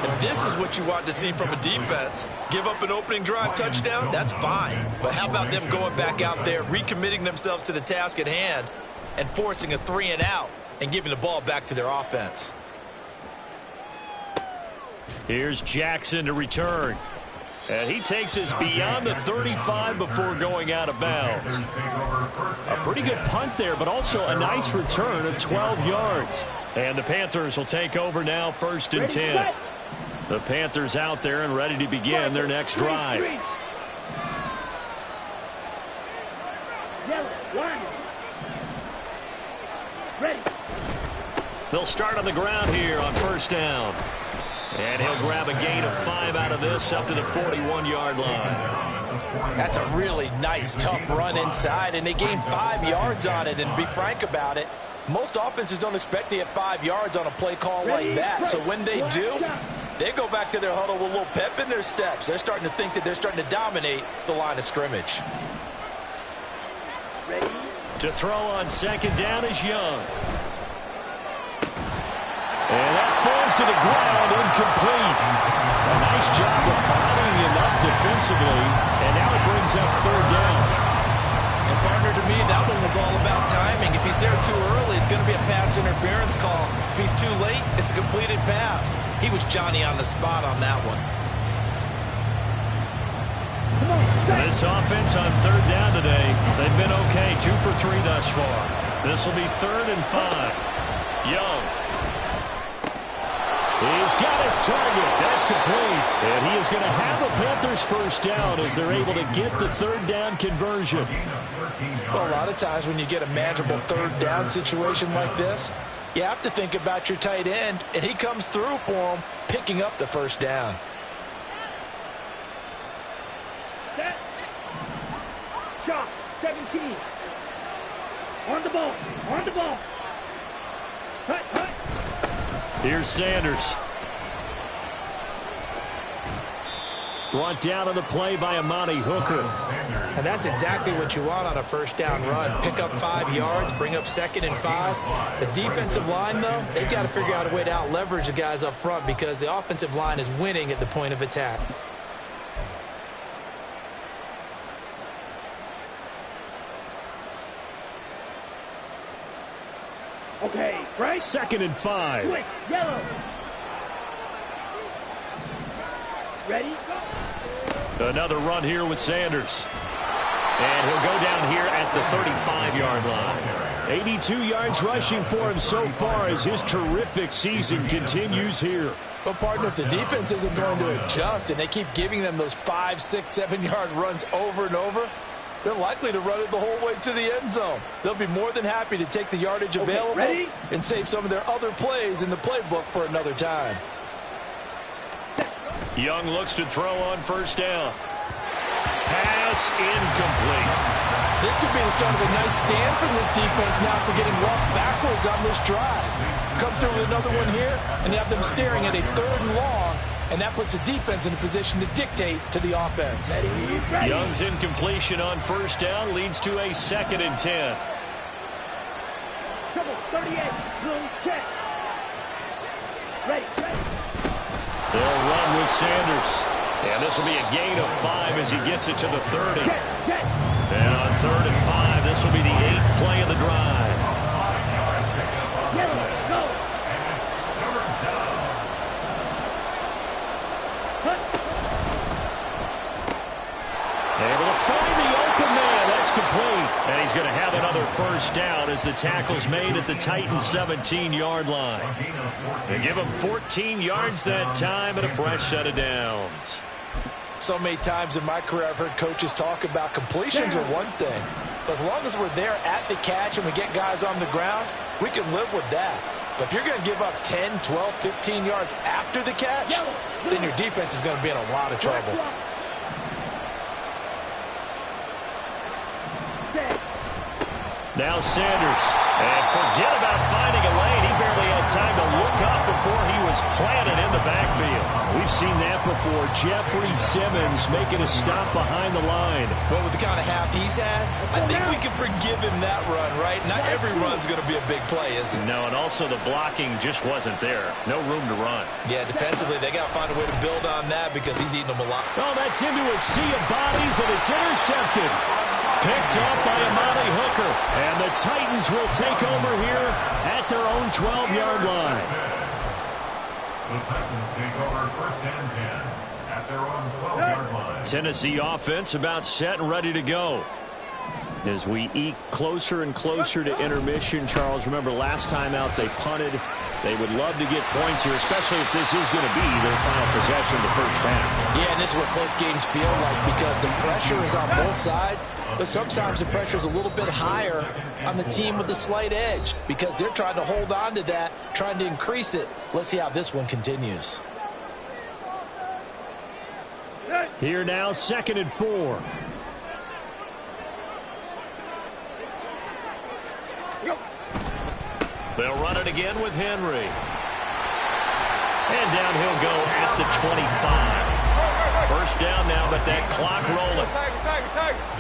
And this is what you want to see from a defense. Give up an opening drive touchdown, that's fine. But how about them going back out there, recommitting themselves to the task at hand, and forcing a 3-and-out, and giving the ball back to their offense. Here's Jackson to return. And he takes us beyond the 35 before going out of bounds. A pretty good punt there, but also a nice return of 12 yards. And the Panthers will take over now, 1st and 10. The Panthers out there and ready to begin their next drive. They'll start on the ground here on 1st down. And he'll grab a gain of 5 out of this up to the 41-yard line. That's a really nice, tough run inside, and they gained 5 yards on it. And to be frank about it, most offenses don't expect to get 5 yards on a play call like that. So when they do, they go back to their huddle with a little pep in their steps. They're starting to think that they're starting to dominate the line of scrimmage. To throw on 2nd down is Young. And that falls to the ground, incomplete. A nice job of bodying him up defensively, and now it brings up 3rd down. And partner, to me, that one was all about timing. If he's there too early, it's going to be a pass interference call. If he's too late, it's a completed pass. He was Johnny on the spot on that one. This offense on 3rd down today, they've been okay, 2 for 3 thus far. This will be 3rd and 5. Young. He's got his target. That's complete. And he is going to have a Panthers 1st down as they're able to get the 3rd down conversion. Well, a lot of times when you get a manageable 3rd down situation like this, you have to think about your tight end, and he comes through for him, picking up the 1st down. Set. Shot. 17. On the ball. On the ball. Hut, hut. Here's Sanders. Brought down on the play by Amani Hooker. And that's exactly what you want on a 1st down run. Pick up 5 yards, bring up 2nd and 5. The defensive line, though, they've got to figure out a way to out-leverage the guys up front because the offensive line is winning at the point of attack. Okay, right. 2nd and 5. Quick, yellow. Ready? Go. Another run here with Sanders. And he'll go down here at the 35-yard line. 82 yards rushing for him so far as his terrific season continues here. But, partner, if the defense isn't going to adjust and they keep giving them those 5, 6, 7-yard runs over and over, they're likely to run it the whole way to the end zone. They'll be more than happy to take the yardage available and save some of their other plays in the playbook for another time. Young looks to throw on 1st down. Pass incomplete. This could be the start of a nice stand from this defense now for getting roughed backwards on this drive. Come through with another one here and have them staring at a 3rd and long, and that puts the defense in a position to dictate to the offense. Ready. Young's incompletion on 1st down leads to a 2nd and 10. Double 38. Blue check. Ready. They'll run with Sanders. And this will be a gain of 5 as he gets it to the 30. And on 3rd and 5, this will be the 8th play of the drive. And he's going to have another first down as the tackle's made at the Titans' 17-yard line. They give him 14 yards that time and a fresh set of downs. So many times in my career I've heard coaches talk about completions are one thing. But as long as we're there at the catch and we get guys on the ground, we can live with that. But if you're going to give up 10, 12, 15 yards after the catch, then your defense is going to be in a lot of trouble. Now Sanders. And forget about finding a lane. He barely had time to look up before he was planted in the backfield. We've seen that before. Jeffrey Simmons making a stop behind the line. But with the kind of half he's had, I think we can forgive him that run, right? Not every run's going to be a big play, is it? No, and also the blocking just wasn't there. No room to run. Yeah, defensively, they got to find a way to build on that because he's eating them a lot. Oh, that's into a sea of bodies, and it's intercepted. Picked up by Amani Hooker. And the Titans will take over here at their own 12-yard line. The Titans take over 1st and 10 at their own 12-yard line. Tennessee offense about set and ready to go. As we eke closer and closer to intermission, Charles, remember last time out they punted. They would love to get points here, especially if this is going to be their final possession of the first half. Yeah, and this is what close games feel like because the pressure is on both sides, but sometimes the pressure is a little bit higher on the team with the slight edge because they're trying to hold on to that, trying to increase it. Let's see how this one continues. Here now, 2nd and 4. They'll run it again with Henry. And down he'll go at the 25. First down now, but that clock rolling.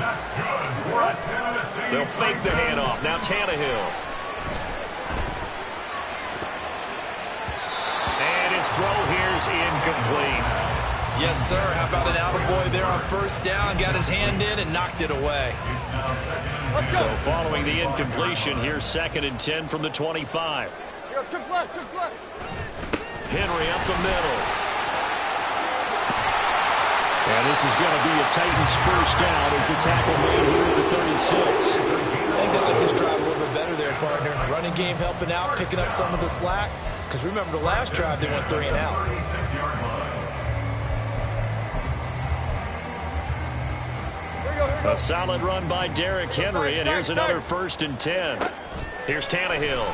That's good for a Tennessee. They'll fake the handoff. Now Tannehill. And his throw here's incomplete. Yes, sir. How about an attaboy there on first down? Got his hand in and knocked it away. So following the incompletion, here's 2nd and 10 from the 25. Henry up the middle. And this is going to be a Titans first down as the tackle made here at the 36. I think they like this drive a little bit better there, partner. Running game helping out, picking up some of the slack. Because remember the last drive, they went 3 and out. A solid run by Derrick Henry, and here's another 1st and 10. Here's Tannehill.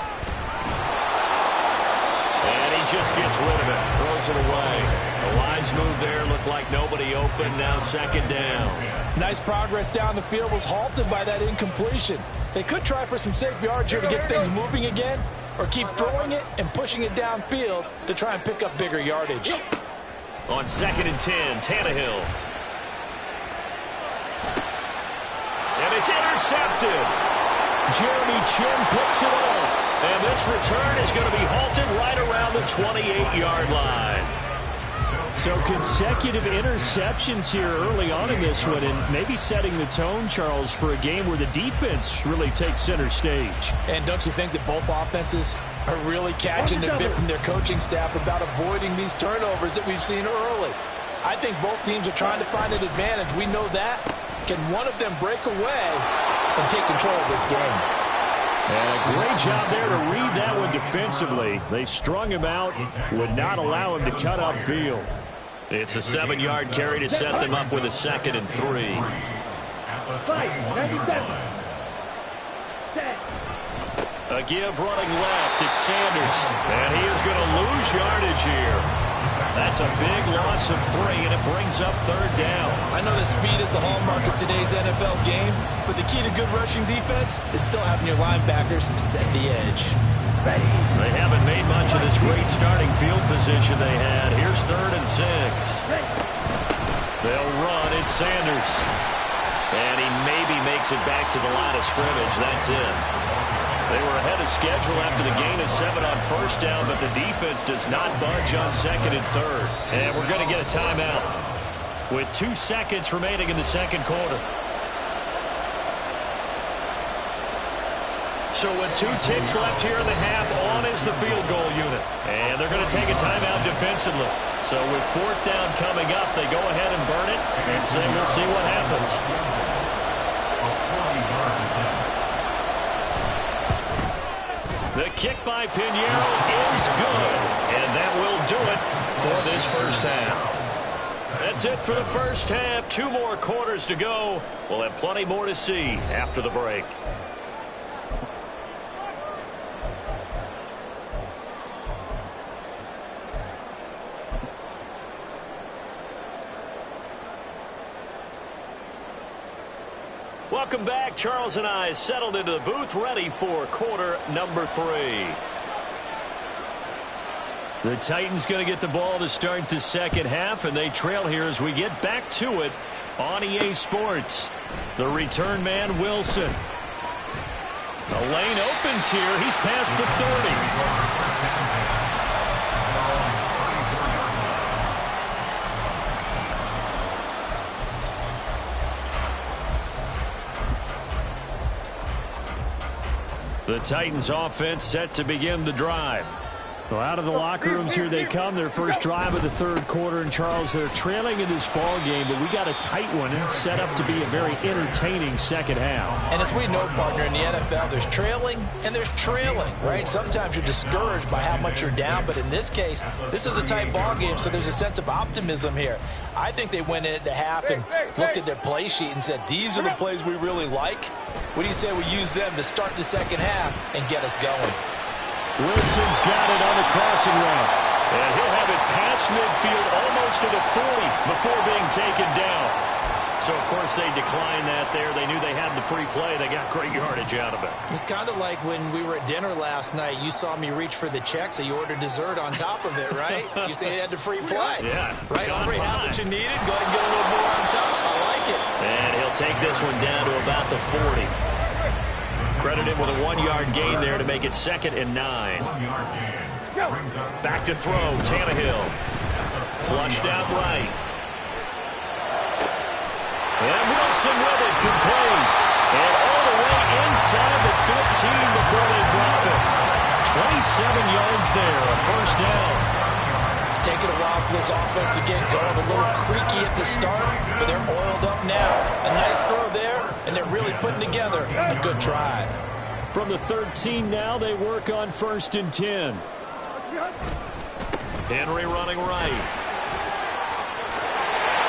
And he just gets rid of it, throws it away. A wise move there, looked like nobody open, now 2nd down. Nice progress down the field, was halted by that incompletion. They could try for some safe yards here to get things moving again, or keep throwing it and pushing it downfield to try and pick up bigger yardage. On 2nd and 10, Tannehill. And it's intercepted. Jeremy Chinn picks it off. And this return is going to be halted right around the 28-yard line. So consecutive interceptions here early on in this one, and maybe setting the tone, Charles, for a game where the defense really takes center stage. And don't you think that both offenses are really catching the bit from their coaching staff about avoiding these turnovers that we've seen early? I think both teams are trying to find an advantage. We know that. Can one of them break away and take control of this game? And a great job there to read that one defensively. They strung him out, would not allow him to cut upfield. It's a 7-yard carry to set them up with a 2nd and 3. A give running left. It's Sanders. And he is going to lose yardage here. That's a big loss of 3, and it brings up 3rd down. I know that speed is the hallmark of today's NFL game, but the key to good rushing defense is still having your linebackers set the edge. They haven't made much of this great starting field position they had. Here's 3rd and 6. They'll run. It's Sanders. And he maybe makes it back to the line of scrimmage. That's it. They were ahead of schedule after the gain of 7 on first down, but the defense does not budge on 2nd and 3rd. And we're going to get a timeout with 2 seconds remaining in the 2nd quarter. So with 2 ticks left here in the half, on is the field goal unit. And they're going to take a timeout defensively. So with 4th down coming up, they go ahead and burn it and say we'll see what happens. The kick by Pinheiro is good, and that will do it for this first half. That's it for the first half. 2 more quarters to go. We'll have plenty more to see after the break. Welcome back. Charles and I settled into the booth, ready for quarter number 3. The Titans going to get the ball to start the second half, and they trail here as we get back to it on EA Sports. The return man, Wilson. The lane opens here. He's past the 30. The Titans offense set to begin the drive. Well, out of the locker rooms here they come. Their first drive of the third quarter. And, Charles, they're trailing in this ball game, but we got a tight one and set up to be a very entertaining second half. And as we know, partner, in the NFL, there's trailing and there's trailing, right? Sometimes you're discouraged by how much you're down, but in this case, this is a tight ball game, so there's a sense of optimism here. I think they went into half and looked at their play sheet and said, these are the plays we really like. What do you say we use them to start the second half and get us going? Wilson's got it on the crossing run. And he'll have it past midfield almost to the 40 before being taken down. So, of course, they declined that there. They knew they had the free play. They got great yardage out of it. It's kind of like when we were at dinner last night. You saw me reach for the check, so you ordered dessert on top of it, right? You say you had the free play. Yeah. Right, Aubrey, have what you needed. Go ahead and get a little more on top. I like it. And he'll take this one down to about the 40. Credit him with a 1-yard gain there to make it 2nd and 9. Back to throw, Tannehill. Flushed out right. And Wilson with it, complete. And all the way inside the 15 before they drop it. 27 yards there, a first down. It's taken a while for this offense to get going. A little creaky at the start, but they're oiled up now. A nice throw there, and they're really putting together a good drive. From the 13 now, they work on 1st and 10. Henry running right.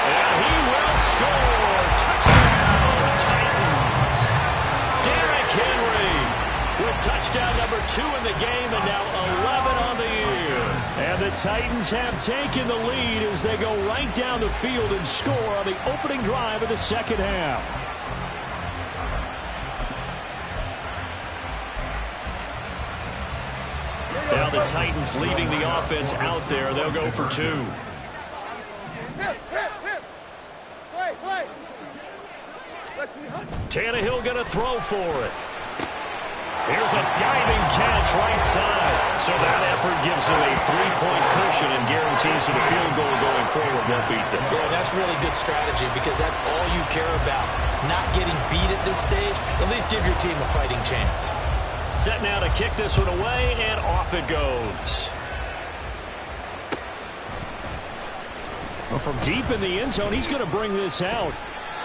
And he will score. Touchdown, Titans. Derrick Henry with touchdown number 2 in the game, and now 11 on the year. And the Titans have taken the lead as they go right down the field and score on the opening drive of the second half. Now the Titans leaving the offense out there. They'll go for 2. Tannehill going to throw for it. Here's a diving catch right side. So that effort gives them a 3-point cushion and guarantees that a field goal going forward won't beat them. Yeah, that's really good strategy because that's all you care about. Not getting beat at this stage. At least give your team a fighting chance. Set now to kick this one away, and off it goes. Well, from deep in the end zone, he's going to bring this out.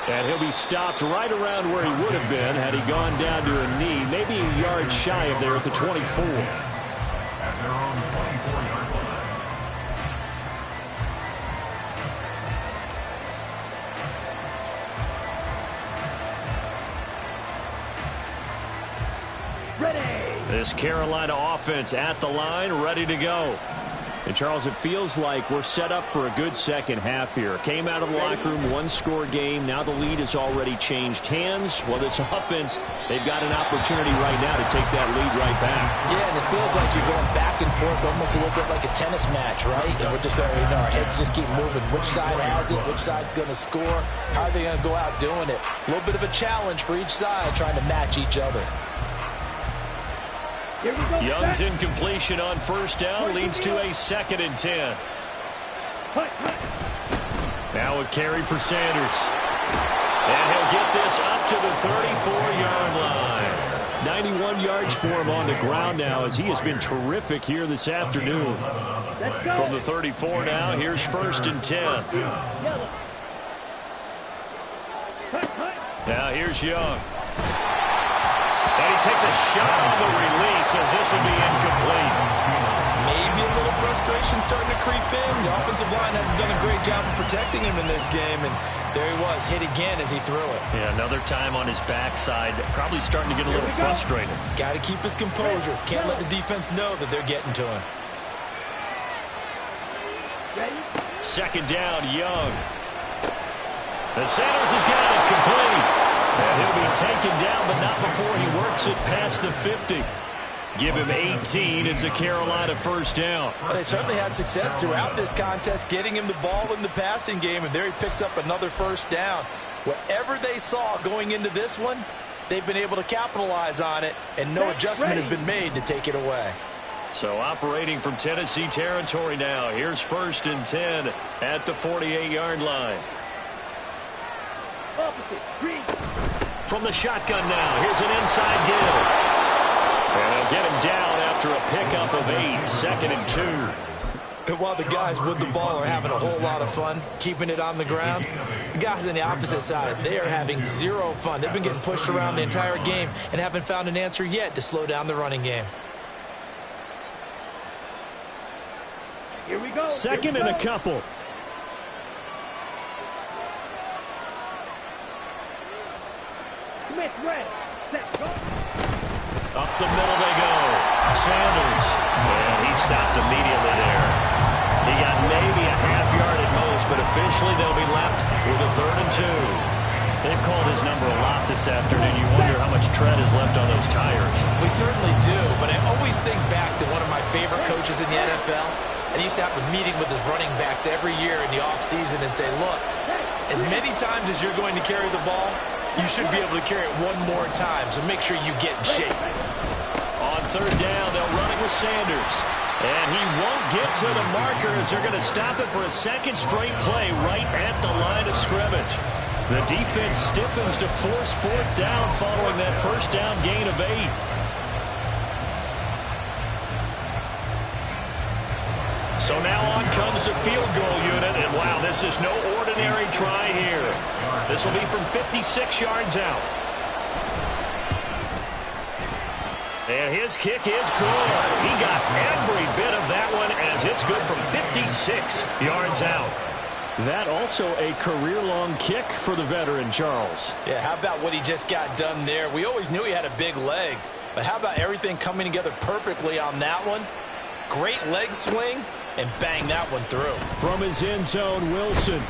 And he'll be stopped right around where he would have been had he gone down to a knee, maybe a yard shy of there at the 24. At their own 24-yard line. Ready. This Carolina offense at the line, ready to go. And, Charles, it feels like we're set up for a good second half here. Came out of the locker room, 1-score game. Now the lead has already changed hands. Well, this offense, they've got an opportunity right now to take that lead right back. Yeah, and it feels like you're going back and forth almost a little bit like a tennis match, right? And we're just, our heads just keep moving. Which side has it? Which side's going to score? How are they going to go out doing it? A little bit of a challenge for each side trying to match each other. Young's incompletion on first down leads to a 2nd and 10. Now a carry for Sanders. And he'll get this up to the 34-yard line. 91 yards for him on the ground now as he has been terrific here this afternoon. From the 34 now, here's 1st and 10. Now here's Young. And he takes a shot on the release as this will be incomplete. Maybe a little frustration starting to creep in. The offensive line hasn't done a great job of protecting him in this game, and there he was, hit again as he threw it. Yeah, another time on his backside, probably starting to get a little frustrated. Got to keep his composure. Can't let the defense know that they're getting to him. Second down, Young. And Sanders has got it complete. And he'll be taken down, but not before he works it past the 50. Give him 18. It's a Carolina first down. Well, they certainly had success throughout this contest, getting him the ball in the passing game, and there he picks up another first down. Whatever they saw going into this one, they've been able to capitalize on it, and no adjustment has been made to take it away. So operating from Tennessee territory now. Here's 1st and 10 at the 48-yard line. From the shotgun now, here's an inside give. And they'll get him down after a pickup of 8, 2nd and 2. And while the guys with the ball are having a whole lot of fun keeping it on the ground, the guys on the opposite side, they are having zero fun. They've been getting pushed around the entire game and haven't found an answer yet to slow down the running game. Here we go. Second and a couple. Smith, red. Set, go. Up the middle they go. Sanders. And he stopped immediately there. He got maybe a half yard at most, but officially they'll be left with a 3rd and 2. They've called his number a lot this afternoon. You wonder how much tread is left on those tires. We certainly do, but I always think back to one of my favorite coaches in the NFL. And he used to have a meeting with his running backs every year in the offseason and say, look, as many times as you're going to carry the ball, you should be able to carry it one more time, so make sure you get in shape. On 3rd down, they'll run it with Sanders. And he won't get to the marker as they're going to stop it for a 2nd straight play right at the line of scrimmage. The defense stiffens to force 4th down following that 1st down gain of 8. So now on comes the field goal unit, and wow, this is no ordinary try here. This will be from 56 yards out. And his kick is good. He got every bit of that one as it's good from 56 yards out. That also a career-long kick for the veteran, Charles. Yeah, how about what he just got done there? We always knew he had a big leg, but how about everything coming together perfectly on that one? Great leg swing, and bang that one through. From his end zone, Wilson.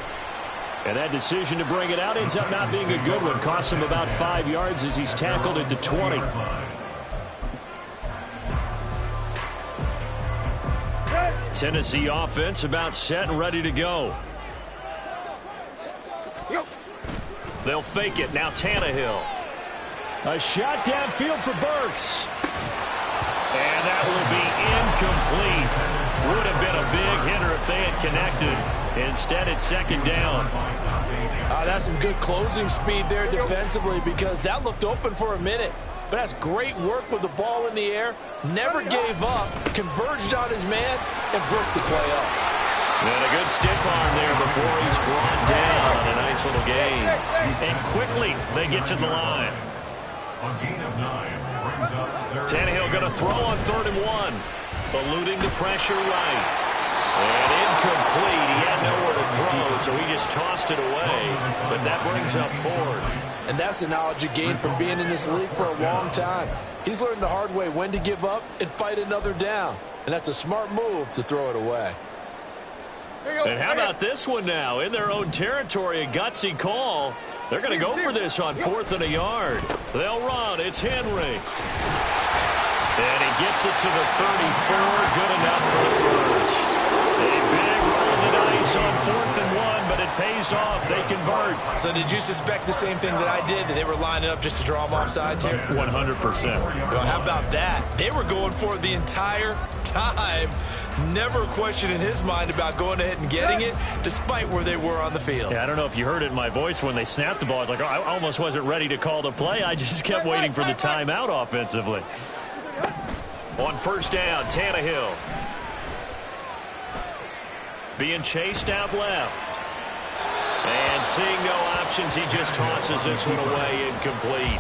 And that decision to bring it out ends up not being a good one. Costs him about 5 yards as he's tackled at the 20. Tennessee offense about set and ready to go. They'll fake it. Now Tannehill. A shot downfield for Burks. And that will be incomplete. Would have been a big hitter if they had connected. Instead, it's 2nd down. That's some good closing speed there defensively because that looked open for a minute. But that's great work with the ball in the air. Never gave up, converged on his man, and broke the play up. And a good stiff arm there before he's brought down. A nice little gain. And quickly, they get to the line. A gain of 9 brings up Tannehill going to throw on 3rd and 1. Eluding the pressure right. And incomplete. He had nowhere to throw, so he just tossed it away. But that brings up 4th. And that's the knowledge you gain from being in this league for a long time. He's learned the hard way when to give up and fight another down. And that's a smart move to throw it away. And how about this one now? In their own territory, a gutsy call. They're going to go for this on 4th and a yard. They'll run. It's Henry. And he gets it to the 34. Good enough for the first. A big roll of the dice on 4th and 1, but it pays off. They convert. So did you suspect the same thing that I did, that they were lining up just to draw them off sides here? 100%. Well, how about that? They were going for it the entire time. Never a question in his mind about going ahead and getting it, despite where they were on the field. Yeah, I don't know if you heard it in my voice when they snapped the ball. I was like, oh, I almost wasn't ready to call the play. I just kept waiting for the timeout offensively. On 1st down, Tannehill. Being chased out left. And seeing no options, he just tosses this one away incomplete.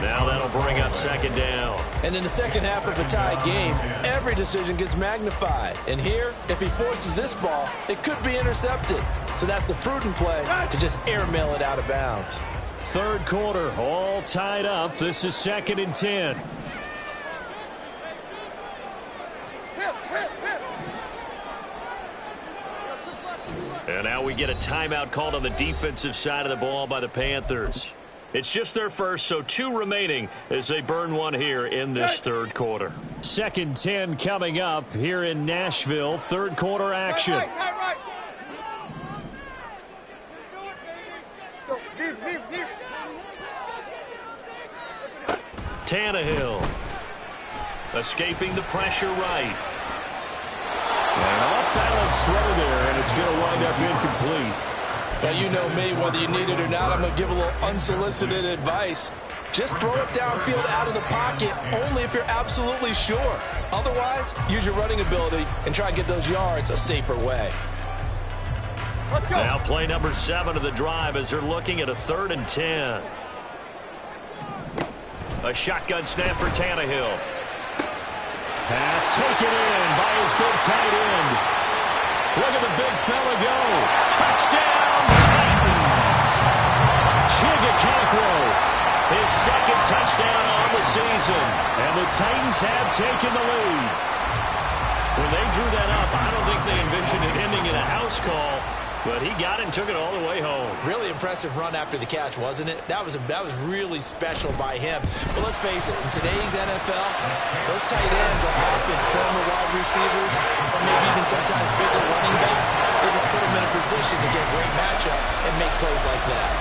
Now that'll bring up second down. And in the second half of a tie game, every decision gets magnified. And here, if he forces this ball, it could be intercepted. So that's the prudent play to just airmail it out of bounds. Third quarter, all tied up. This is 2nd and 10. And now we get a timeout called on the defensive side of the ball by the Panthers. It's just their first, so 2 remaining as they burn one here in this third quarter. 2nd 10 coming up here in Nashville. Third quarter action. Tannehill escaping the pressure right. An off-balance throw there, and it's going to wind up incomplete. Now, you know me, whether you need it or not, I'm going to give a little unsolicited advice. Just throw it downfield out of the pocket, only if you're absolutely sure. Otherwise, use your running ability and try and get those yards a safer way. Now play number 7 of the drive as they're looking at a 3rd and 10. A shotgun snap for Tannehill. Pass taken in by his big tight end. Look at the big fella go. Touchdown, Titans! Chigga, his 2nd touchdown on the season. And the Titans have taken the lead. When they drew that up, I don't think they envisioned it ending in a house call, but he got it and took it all the way home. Really impressive run after the catch, wasn't it? That was really special by him. But let's face it, in today's NFL, those tight ends are often former wide receivers or maybe even sometimes bigger running backs. They just put them in a position to get a great matchup and make plays like that.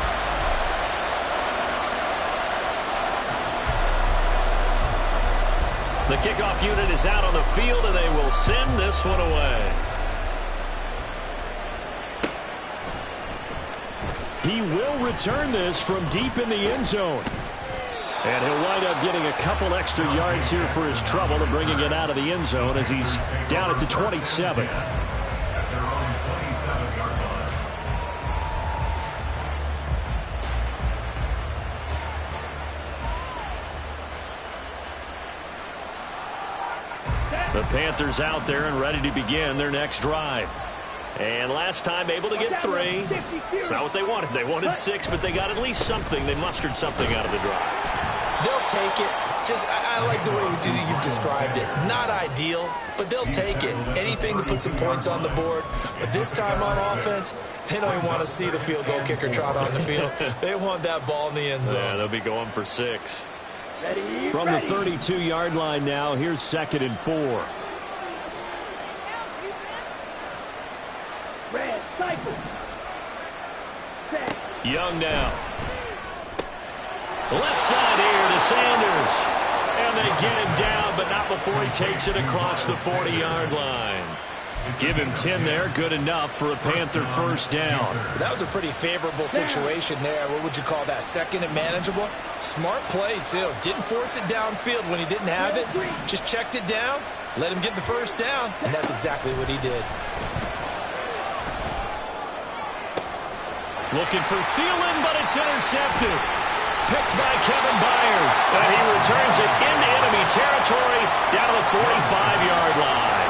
The kickoff unit is out on the field, and they will send this one away. He will return this from deep in the end zone. And he'll wind up getting a couple extra yards here for his trouble and bringing it out of the end zone as he's down at the 27. The Panthers out there and ready to begin their next drive. And last time able to get 3. It's not what they wanted. They wanted 6, but they got at least something. They mustered something out of the drive. They'll take it. I like the way you've described it. Not ideal, but they'll take it. Anything to put some points on the board. But this time on offense, they don't even want to see the field goal kicker trot on the field. They want that ball in the end zone. Yeah, they'll be going for 6. From the 32-yard line now, here's 2nd and 4. Young now. Left side here to Sanders. And they get him down, but not before he takes it across the 40-yard line. Give him 10 there. Good enough for a Panther first down. That was a pretty favorable situation there. What would you call that? 2nd and manageable? Smart play, too. Didn't force it downfield when he didn't have it. Just checked it down, let him get the first down, and that's exactly what he did. Looking for Thielen, but it's intercepted. Picked by Kevin Byard. And he returns it into enemy territory down to the 45-yard line.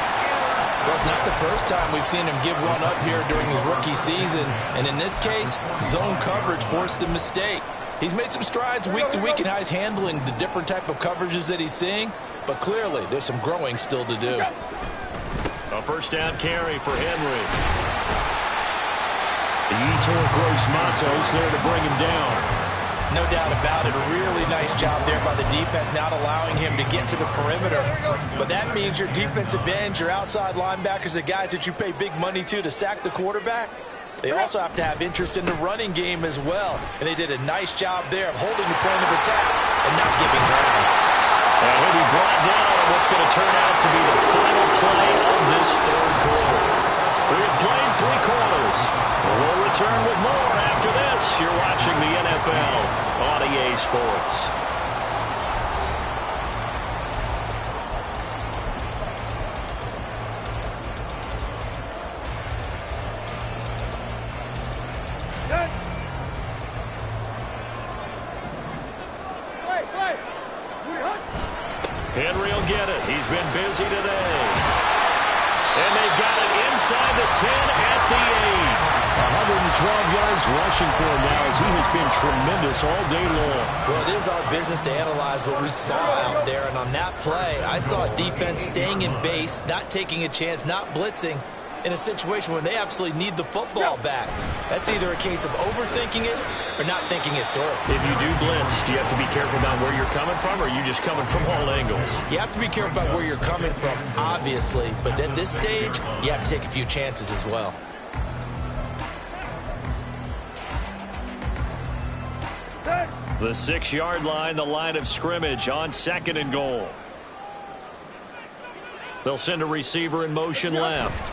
Well, it's not the first time we've seen him give one up here during his rookie season. And in this case, zone coverage forced the mistake. He's made some strides week to week in how he's handling the different type of coverages that he's seeing. But clearly, there's some growing still to do. A first down carry for Henry. Yetur Gross-Matos there to bring him down. No doubt about it. A really nice job there by the defense, not allowing him to get to the perimeter. But that means your defensive ends, your outside linebackers, the guys that you pay big money to sack the quarterback, they also have to have interest in the running game as well. And they did a nice job there of holding the point of attack and not giving ground. And he'll be brought down on what's going to turn out to be the final play of this third quarter. We've played 3 quarters. We'll return with more after this. You're watching the NFL on EA Sports. Henry will get it. He's been busy today. And they've got it inside the 10 at the 8. 112 yards rushing for him now as he has been tremendous all day long. Well, it is our business to analyze what we saw out there. And on that play, I saw a defense staying in base, not taking a chance, not blitzing in a situation where they absolutely need the football back. That's either a case of overthinking it or not thinking it through. If you do blitz, do you have to be careful about where you're coming from, or are you just coming from all angles? You have to be careful about where you're coming from, obviously. But at this stage, you have to take a few chances as well. The 6-yard line, the line of scrimmage on 2nd and goal. They'll send a receiver in motion left.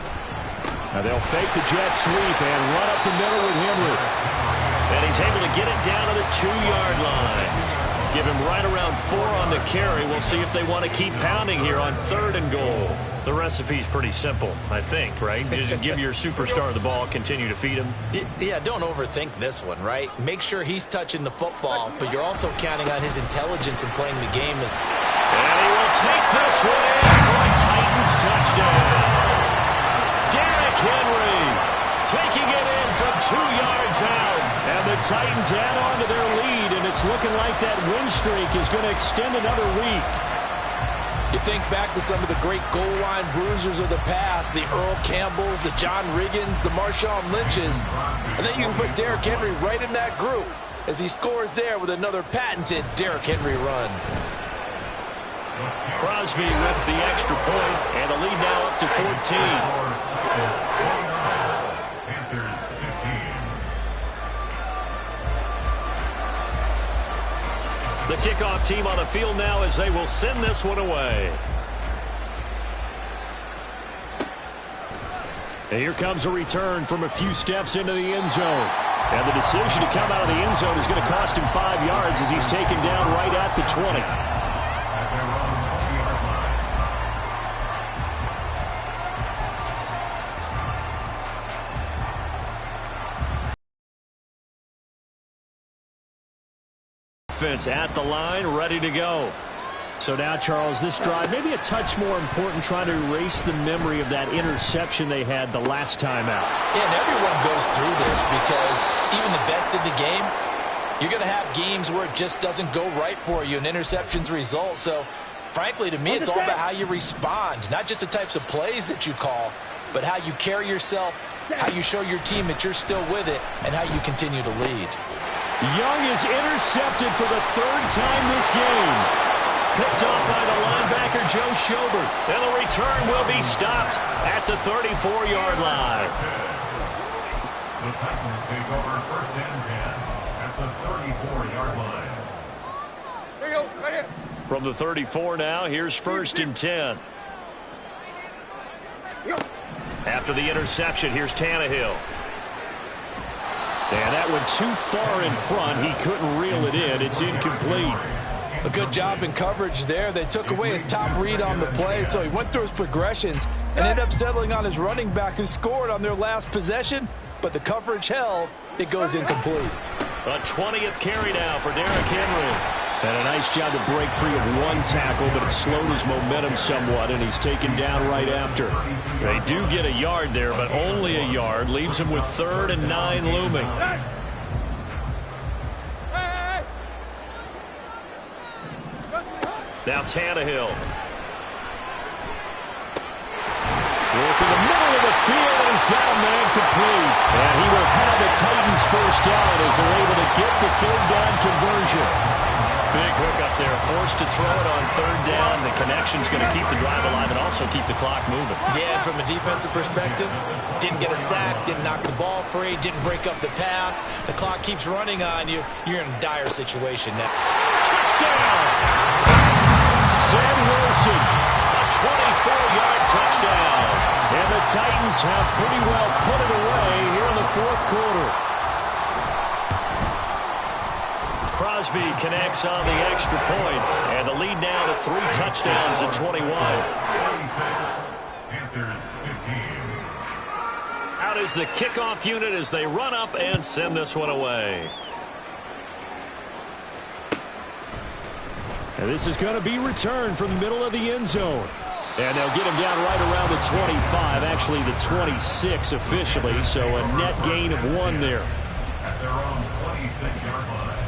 Now they'll fake the jet sweep and run up the middle with Henry. And he's able to get it down to the 2-yard line. Give him right around 4 on the carry. We'll see if they want to keep pounding here on 3rd and goal. The recipe's pretty simple, I think, right? Just give your superstar the ball, continue to feed him. Yeah, don't overthink this one, right? Make sure he's touching the football, but you're also counting on his intelligence in playing the game. And he will take this one in for a Titans touchdown. Derrick Henry taking it in from 2 yards out. And the Titans add on to their lead, and it's looking like that win streak is going to extend another week. You think back to some of the great goal line bruisers of the past, the Earl Campbells, the John Riggins, the Marshawn Lynches, and then you can put Derrick Henry right in that group as he scores there with another patented Derrick Henry run. Crosby with the extra point, and the lead now up to 14. The kickoff team on the field now as they will send this one away. And here comes a return from a few steps into the end zone. And the decision to come out of the end zone is going to cost him 5 yards as he's taken down right at the 20. Offense at the line, ready to go. So now, Charles, this drive maybe a touch more important, trying to erase the memory of that interception they had the last time out. Yeah, and everyone goes through this because even the best in the game, you're going to have games where it just doesn't go right for you, and interceptions result. So, frankly, to me, it's all about how you respond, not just the types of plays that you call, but how you carry yourself, how you show your team that you're still with it, and how you continue to lead. Young is intercepted for the 3rd time this game. Picked off by the linebacker, Joe Schobert. And the return will be stopped at the 34-yard line. The Titans take over 1st and 10 at the 34-yard line. There you go, right here. From the 34 now, here's 1st and 10. After the interception, here's Tannehill. And that went too far in front. He couldn't reel it in. It's incomplete. A good job in coverage there. They took away his top read on the play, so he went through his progressions and ended up settling on his running back who scored on their last possession, but the coverage held. It goes incomplete. A 20th carry now for Derrick Henry. And a nice job to break free of 1 tackle, but it slowed his momentum somewhat, and he's taken down right after. They do get a yard there, but only a yard. Leaves him with 3rd and 9 looming. Now Tannehill. Working the middle of the field, and he's got a man complete. And he will have the Titans 1st down as they're able to get the 3rd down conversion. Big hook up there, forced to throw it on 3rd down. The connection's going to keep the drive alive and also keep the clock moving. Yeah, and from a defensive perspective, didn't get a sack, didn't knock the ball free, didn't break up the pass. The clock keeps running on you. You're in a dire situation now. Touchdown! Sam Wilson, a 24-yard touchdown. And the Titans have pretty well put it away here in the 4th quarter. Crosby connects on the extra point, and the lead now to 3 touchdowns at 21. Panthers 15. Out is the kickoff unit as they run up and send this one away. And this is going to be returned from the middle of the end zone. And they'll get him down right around the 25, actually the 26 officially, so a net gain of 1 there. At their own 26-yard line.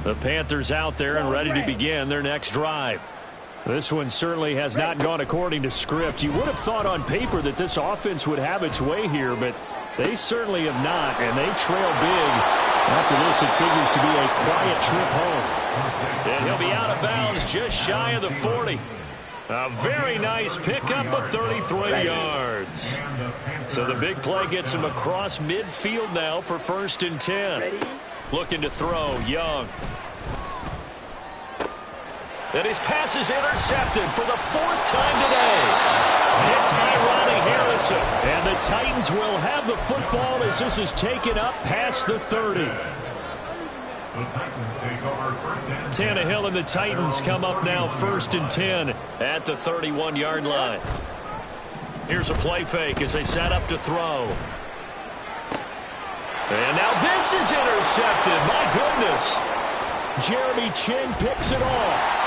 The Panthers out there and ready to begin their next drive. This one certainly has not gone according to script. You would have thought on paper that this offense would have its way here, but they certainly have not, and they trail big. After this, it figures to be a quiet trip home. And he'll be out of bounds just shy of the 40. A very nice pickup of 33 yards. So the big play gets him across midfield now for 1st and 10. Looking to throw, Young. And his pass is intercepted for the 4th time today. Hit by Ronnie Harrison. And the Titans will have the football as this is taken up past the 30. The Titans take over 1st and 10. Tannehill and the Titans come up now 1st and 10 at the 31-yard line. Here's a play fake as they set up to throw. And now this is intercepted. My goodness. Jeremy Chinn picks it off.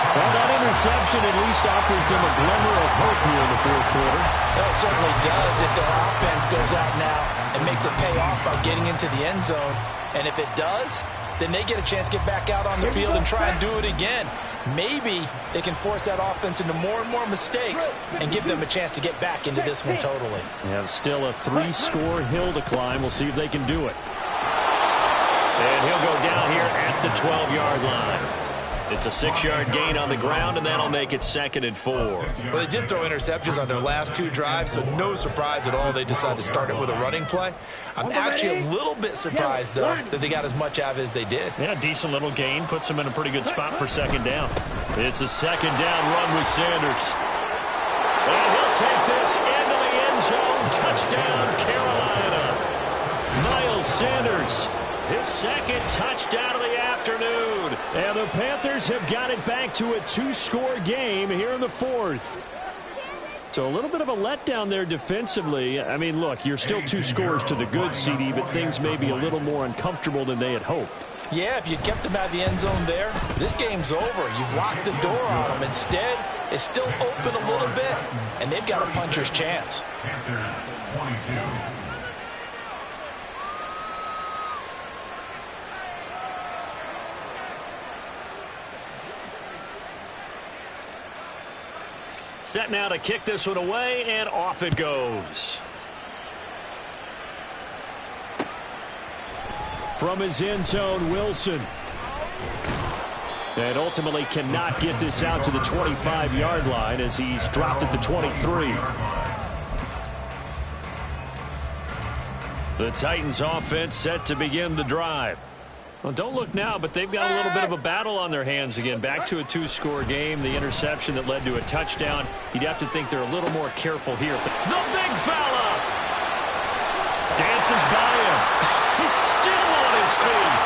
Well, that interception at least offers them a glimmer of hope here in the 4th quarter. Well, it certainly does if their offense goes out now and makes it pay off by getting into the end zone. And if it does, then they get a chance to get back out on the field and try and do it again. Maybe they can force that offense into more and more mistakes and give them a chance to get back into this one totally. They have still a 3-score hill to climb. We'll see if they can do it. And he'll go down here at the 12-yard line. It's a 6-yard gain on the ground, and that'll make it 2nd and 4. Well, they did throw interceptions on their last 2 drives, so no surprise at all they decided to start it with a running play. I'm actually a little bit surprised, though, that they got as much out of it as they did. Yeah, decent little gain. Puts them in a pretty good spot for 2nd down. It's a 2nd down run with Sanders. And he'll take this into the end zone. Touchdown, Carolina. Miles Sanders, his 2nd touchdown of the afternoon. And the Panthers have got it back to a 2-score game here in the 4th. So a little bit of a letdown there defensively. I mean, look, you're still 2 scores to the good, CD, but things may be a little more uncomfortable than they had hoped. Yeah, if you kept them out of the end zone there, this game's over. You've locked the door on them. Instead, it's still open a little bit, and they've got a puncher's chance. Panthers 22. Set now to kick this one away, and off it goes. From his end zone, Wilson. And ultimately cannot get this out to the 25-yard line as he's dropped at the 23. The Titans offense set to begin the drive. Well, don't look now, but they've got a little bit of a battle on their hands again. Back to a 2-score game. The interception that led to a touchdown. You'd have to think they're a little more careful here. The big fella dances by him. He's still on his feet.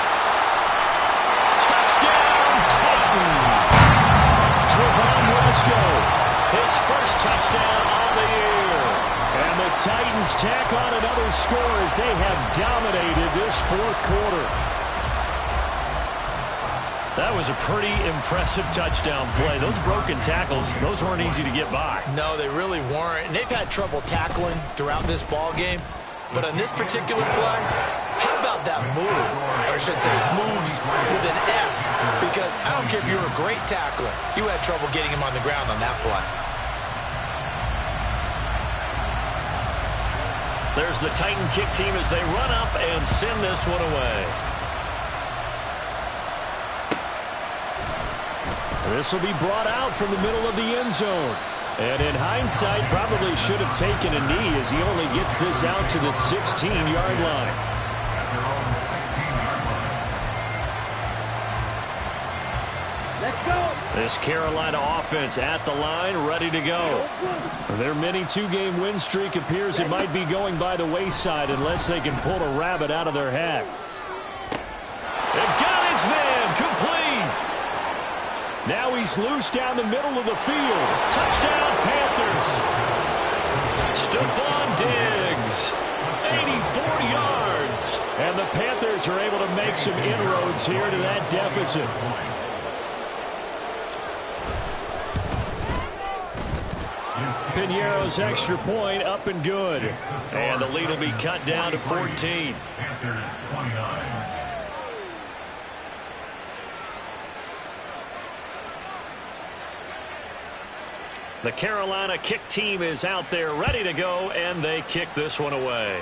Touchdown, Titans. Trevon Wesco, his first touchdown on the year. And the Titans tack on another score as they have dominated this 4th quarter. That was a pretty impressive touchdown play. Those broken tackles, those weren't easy to get by. No, they really weren't. And they've had trouble tackling throughout this ball game. But on this particular play, how about that move? Or I should say moves with an S. Because I don't care if you're a great tackler. You had trouble getting him on the ground on that play. There's the Titan kick team as they run up and send this one away. This will be brought out from the middle of the end zone. And in hindsight, probably should have taken a knee as he only gets this out to the 16-yard line. Let's go. This Carolina offense at the line, ready to go. Their mini two-game win streak appears it might be going by the wayside unless they can pull a rabbit out of their hat. They've got his man complete. Now he's loose down the middle of the field. Touchdown, Panthers. Stephon Diggs, 84 yards. And the Panthers are able to make some inroads here to that deficit. Piñeiro's extra point up and good. And the lead will be cut down to 14. Panthers 29. The Carolina kick team is out there ready to go, and they kick this one away.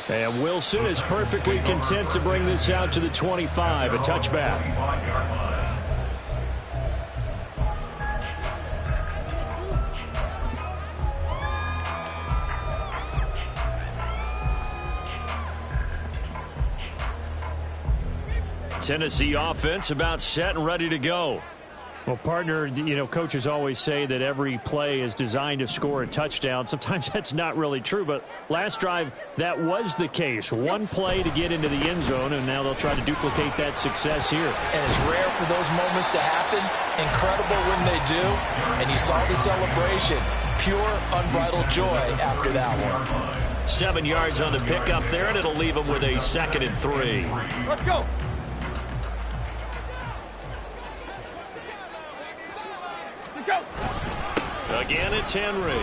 And Wilson is perfectly content to bring this out to the 25, a touchback. Tennessee offense about set and ready to go. Well, partner, you know, coaches always say that every play is designed to score a touchdown. Sometimes that's not really true, but last drive, that was the case. One play to get into the end zone, and now they'll try to duplicate that success here. And it's rare for those moments to happen. Incredible when they do. And you saw the celebration. Pure, unbridled joy after that one. 7 yards on the pickup there, and it'll leave them with a 2nd and 3. Let's go. Again, it's Henry. And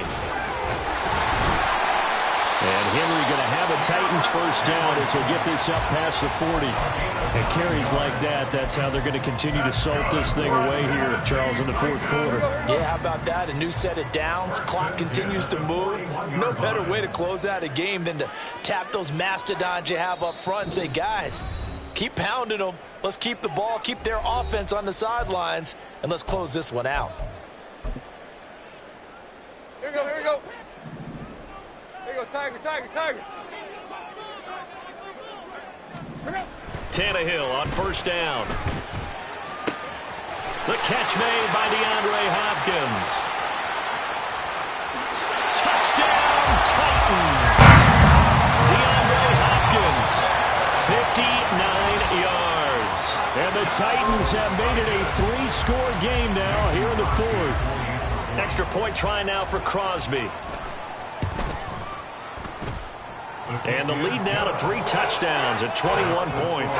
Henry going to have a Titans first down as he'll get this up past the 40. And carries like that, that's how they're going to continue to salt this thing away here, Charles, in the fourth quarter. Yeah, how about that? A new set of downs. Clock continues to move. No better way to close out a game than to tap those mastodons you have up front and say, guys, keep pounding them. Let's keep the ball, keep their offense on the sidelines, and let's close this one out. Here we go, here we go. Here we go, Tiger, Tiger, Tiger. Here we go. Tannehill on first down. The catch made by DeAndre Hopkins. Touchdown, Titans. DeAndre Hopkins, 59 yards. And the Titans have made it a 3-score game now here in the fourth. Extra point try now for Crosby. And the lead now to 3 touchdowns and 21 points.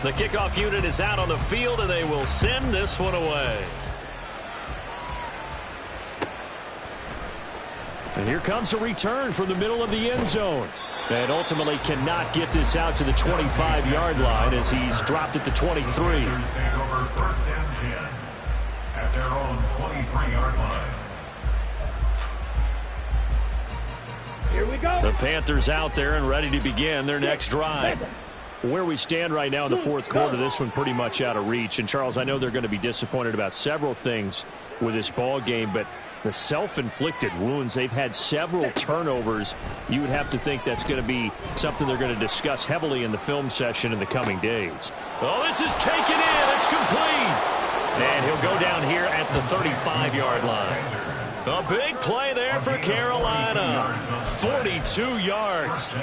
The kickoff unit is out on the field, and they will send this one away. And here comes a return from the middle of the end zone. And ultimately cannot get this out to the 25-yard line as he's dropped it to 23. Take over 1st and 10 at their own 23-yard line. Here we go. The Panthers out there and ready to begin their next drive. Where we stand right now in the fourth quarter, this one pretty much out of reach. And, Charles, I know they're going to be disappointed about several things with this ball game, but the self-inflicted wounds, they've had several turnovers. You would have to think that's going to be something they're going to discuss heavily in the film session in the coming days. Oh, this is taken in. It's complete. And he'll go down here at the 35-yard line. A big play there for Carolina. 42 yards.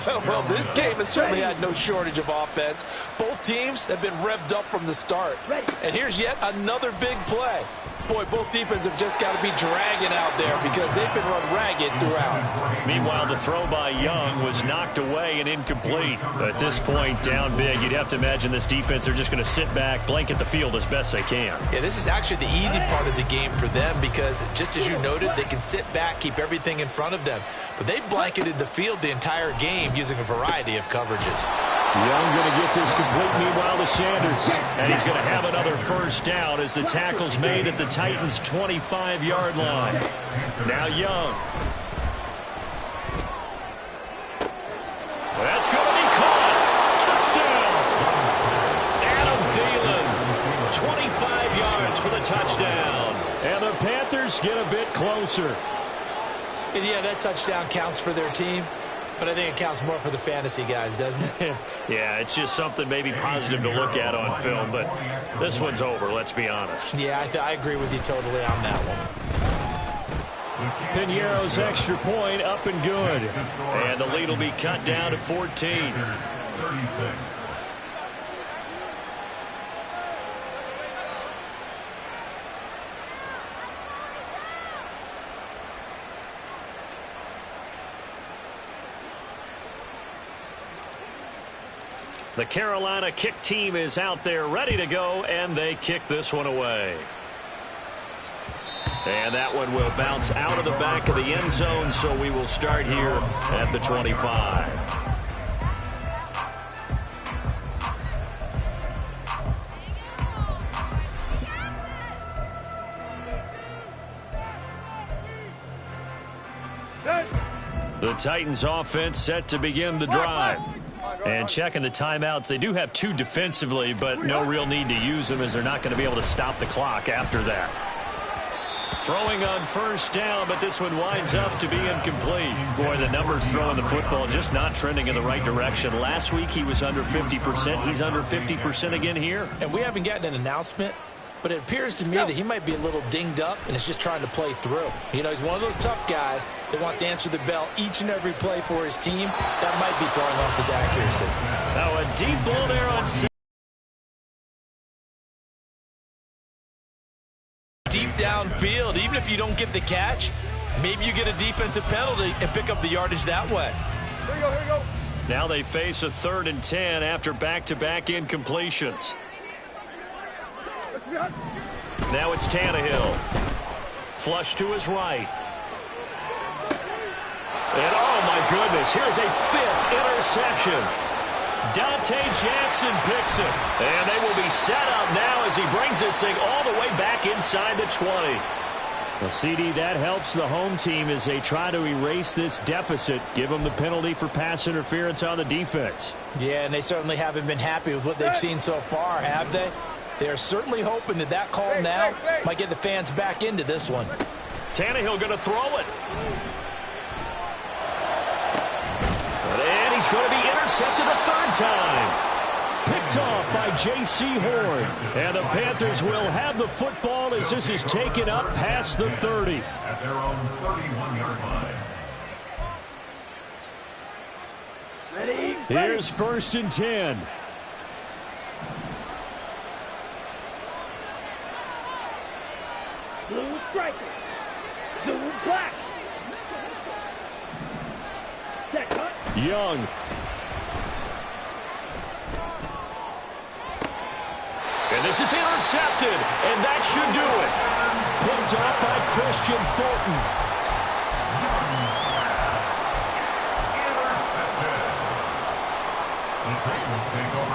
Well, this game has certainly had no shortage of offense. Both teams have been revved up from the start. And here's yet another big play. Boy, both defenses have just got to be dragging out there because they've been run ragged throughout. Meanwhile, the throw by Young was knocked away and incomplete. At this point, down big, you'd have to imagine this defense, they're just going to sit back, blanket the field as best they can. Yeah, this is actually the easy part of the game for them because, just as you noted, they can sit back, keep everything in front of them. But they've blanketed the field the entire game using a variety of coverages. Young going to get this complete, meanwhile to Sanders. And he's going to have another first down as the tackle's made at the Titans' 25-yard line. Now Young. That's going to be caught. Touchdown. Adam Thielen, 25 yards for the touchdown. And the Panthers get a bit closer. And yeah, that touchdown counts for their team, but I think it counts more for the fantasy guys, doesn't it? Yeah, it's just something maybe positive to look at on film, but this one's over, let's be honest. Yeah, I agree with you totally on that one. Piñeiro's extra point up and good. And the lead will be cut down to 14. 36. The Carolina kick team is out there ready to go, and they kick this one away. And that one will bounce out of the back of the end zone, so we will start here at the 25. The Titans offense set to begin the drive. And checking the timeouts, they do have 2 defensively, but no real need to use them as they're not going to be able to stop the clock after that. Throwing on first down, but this one winds up to be incomplete. Boy, the numbers throwing the football just not trending in the right direction. Last week he was under 50%. He's under 50% again here. And we haven't gotten an announcement, but it appears to me that he might be a little dinged up and is just trying to play through. You know, he's one of those tough guys that wants to answer the bell each and every play for his team. That might be throwing off his accuracy. Now a deep ball there on deep downfield. Even if you don't get the catch, maybe you get a defensive penalty and pick up the yardage that way. Here you go, here you go. Now they face a 3rd and 10 after back-to-back incompletions. Now it's Tannehill. Flush to his right. And oh my goodness, here's a 5th interception. Dante Jackson picks it. And they will be set up now as he brings this thing all the way back inside the 20. Well, CD, that helps the home team as they try to erase this deficit. Give them the penalty for pass interference on the defense. Yeah, and they certainly haven't been happy with what they've seen so far, have they? They're certainly hoping that that call now might get the fans back into this one. Tannehill going to throw it. And he's going to be intercepted a 3rd time. Picked off by J.C. Horn. And the Panthers will have the football as this is taken up past the 30. At their own 31-yard line. Here's 1st and 10. Blue striker. Blue black. Young. And this is intercepted, and that should do it. Picked off by Christian Fulton.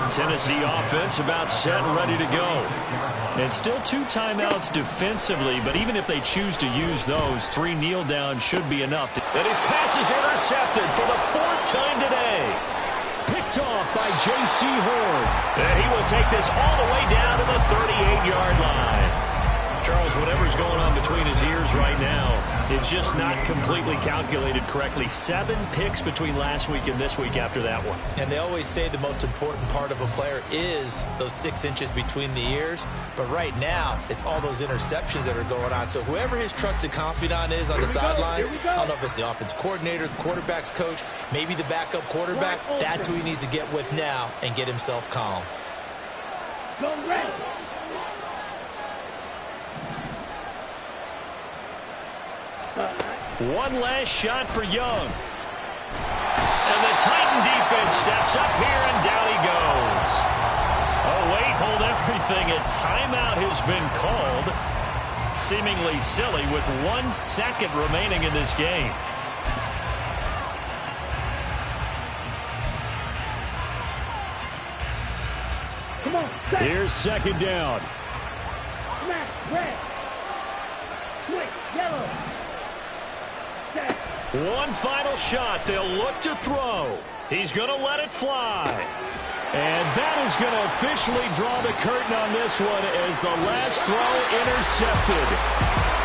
Tennessee offense about set and ready to go. And still 2 timeouts defensively, but even if they choose to use those, 3 kneel downs should be enough. And his pass is intercepted for the 4th time today. Picked off by J.C. Horn. And he will take this all the way down to the 38-yard line. Charles, whatever's going on between his ears right now, it's just not completely calculated correctly. 7 picks between last week and this week after that one. And they always say the most important part of a player is those 6 inches between the ears. But right now, it's all those interceptions that are going on. So whoever his trusted confidant is on the sidelines, I don't know if it's the offense coordinator, the quarterback's coach, maybe the backup quarterback, that's who he needs to get with now and get himself calm. Go red. One last shot for Young. And the Titan defense steps up here, and down he goes. Oh, wait, hold everything. A timeout has been called. Seemingly silly with 1 second remaining in this game. Come on. Here's 2nd down. Smash red. Switch yellow. One final shot. They'll look to throw. He's going to let it fly. And that is going to officially draw the curtain on this one as the last throw intercepted.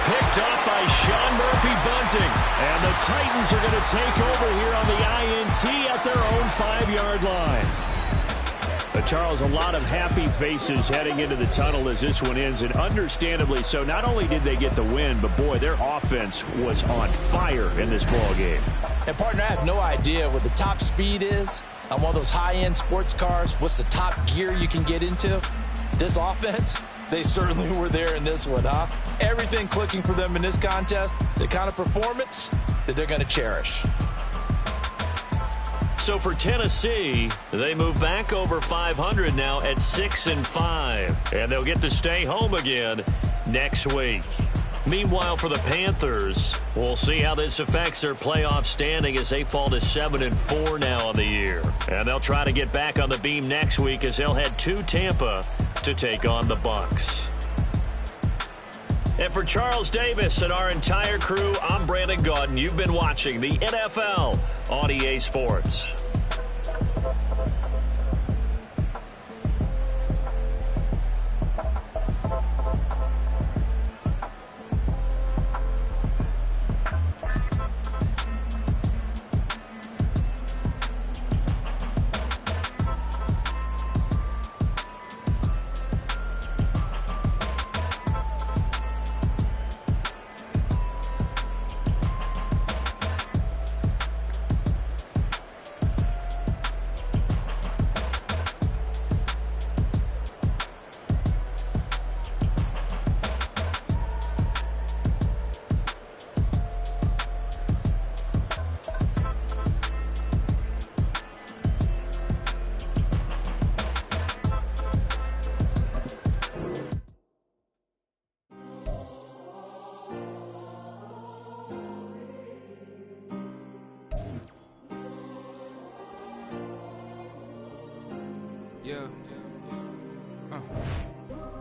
picked up by Sean Murphy-Bunting. And the Titans are going to take over here on the INT at their own 5-yard line. But Charles, a lot of happy faces heading into the tunnel as this one ends, and understandably so. Not only did they get the win, but boy, their offense was on fire in this ball game. And partner, I have no idea what the top speed is on one of those high-end sports cars. What's the top gear you can get into? This offense, they certainly were there in this one, huh? Everything clicking for them in this contest, the kind of performance that they're going to cherish. So for Tennessee, they move back over 500 now at 6-5, and they'll get to stay home again next week. Meanwhile, for the Panthers, we'll see how this affects their playoff standing as they fall to 7-4 now on the year. And they'll try to get back on the beam next week as they'll head to Tampa to take on the Bucs. And for Charles Davis and our entire crew, I'm Brandon Gaudin. You've been watching the NFL on EA Sports.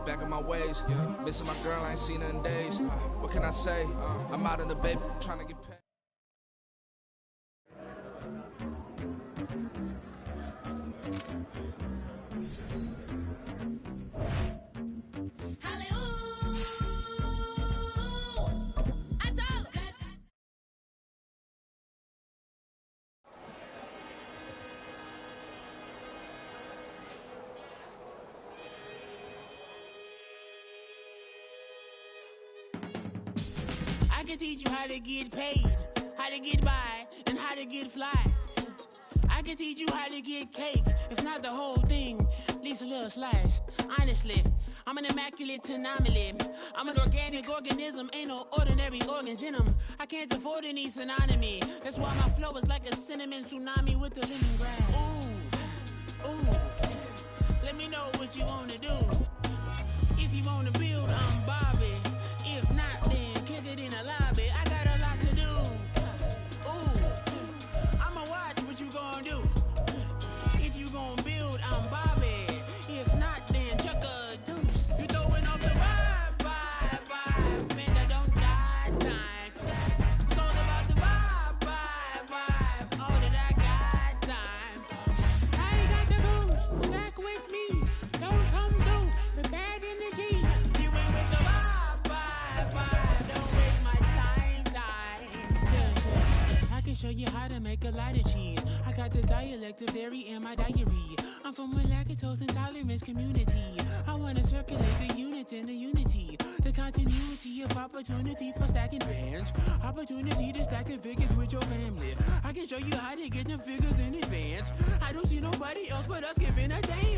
Back in my ways, missing my girl, I ain't seen her in days. What can I say? I'm out in the baby, trying to get paid. I can teach you how to get paid, how to get by, and how to get fly. I can teach you how to get cake, if not the whole thing, at least a little slice. Honestly, I'm an immaculate anomaly. I'm an organic organism, ain't no ordinary organs in them. I can't afford any synonymy. That's why my flow is like a cinnamon tsunami with the lemongrass. Ooh, ooh, let me know what you wanna do. If you wanna build, I'm Bobby. If not, then kick it in the lobby. I got a lot to do. Ooh, I'ma watch what you gon' do. If you gon' build, I'm Bobby. If not, then chuck a deuce. You throwing off the vibe, man, I don't die time. It's all about the vibe, all that I got time. I ain't got the goose, stack with me. Don't come through the bad energy. You ain't with the vibe, don't waste my time. Yeah, I can show you how to make a lot of cheese. I got the dialect of dairy in my diary. I'm from a lactose intolerance community. I wanna circulate the units and the unity. The continuity of opportunity for stacking bands. Opportunity to stack the figures with your family. I can show you how to get them figures in advance. I don't see nobody else but us giving a damn.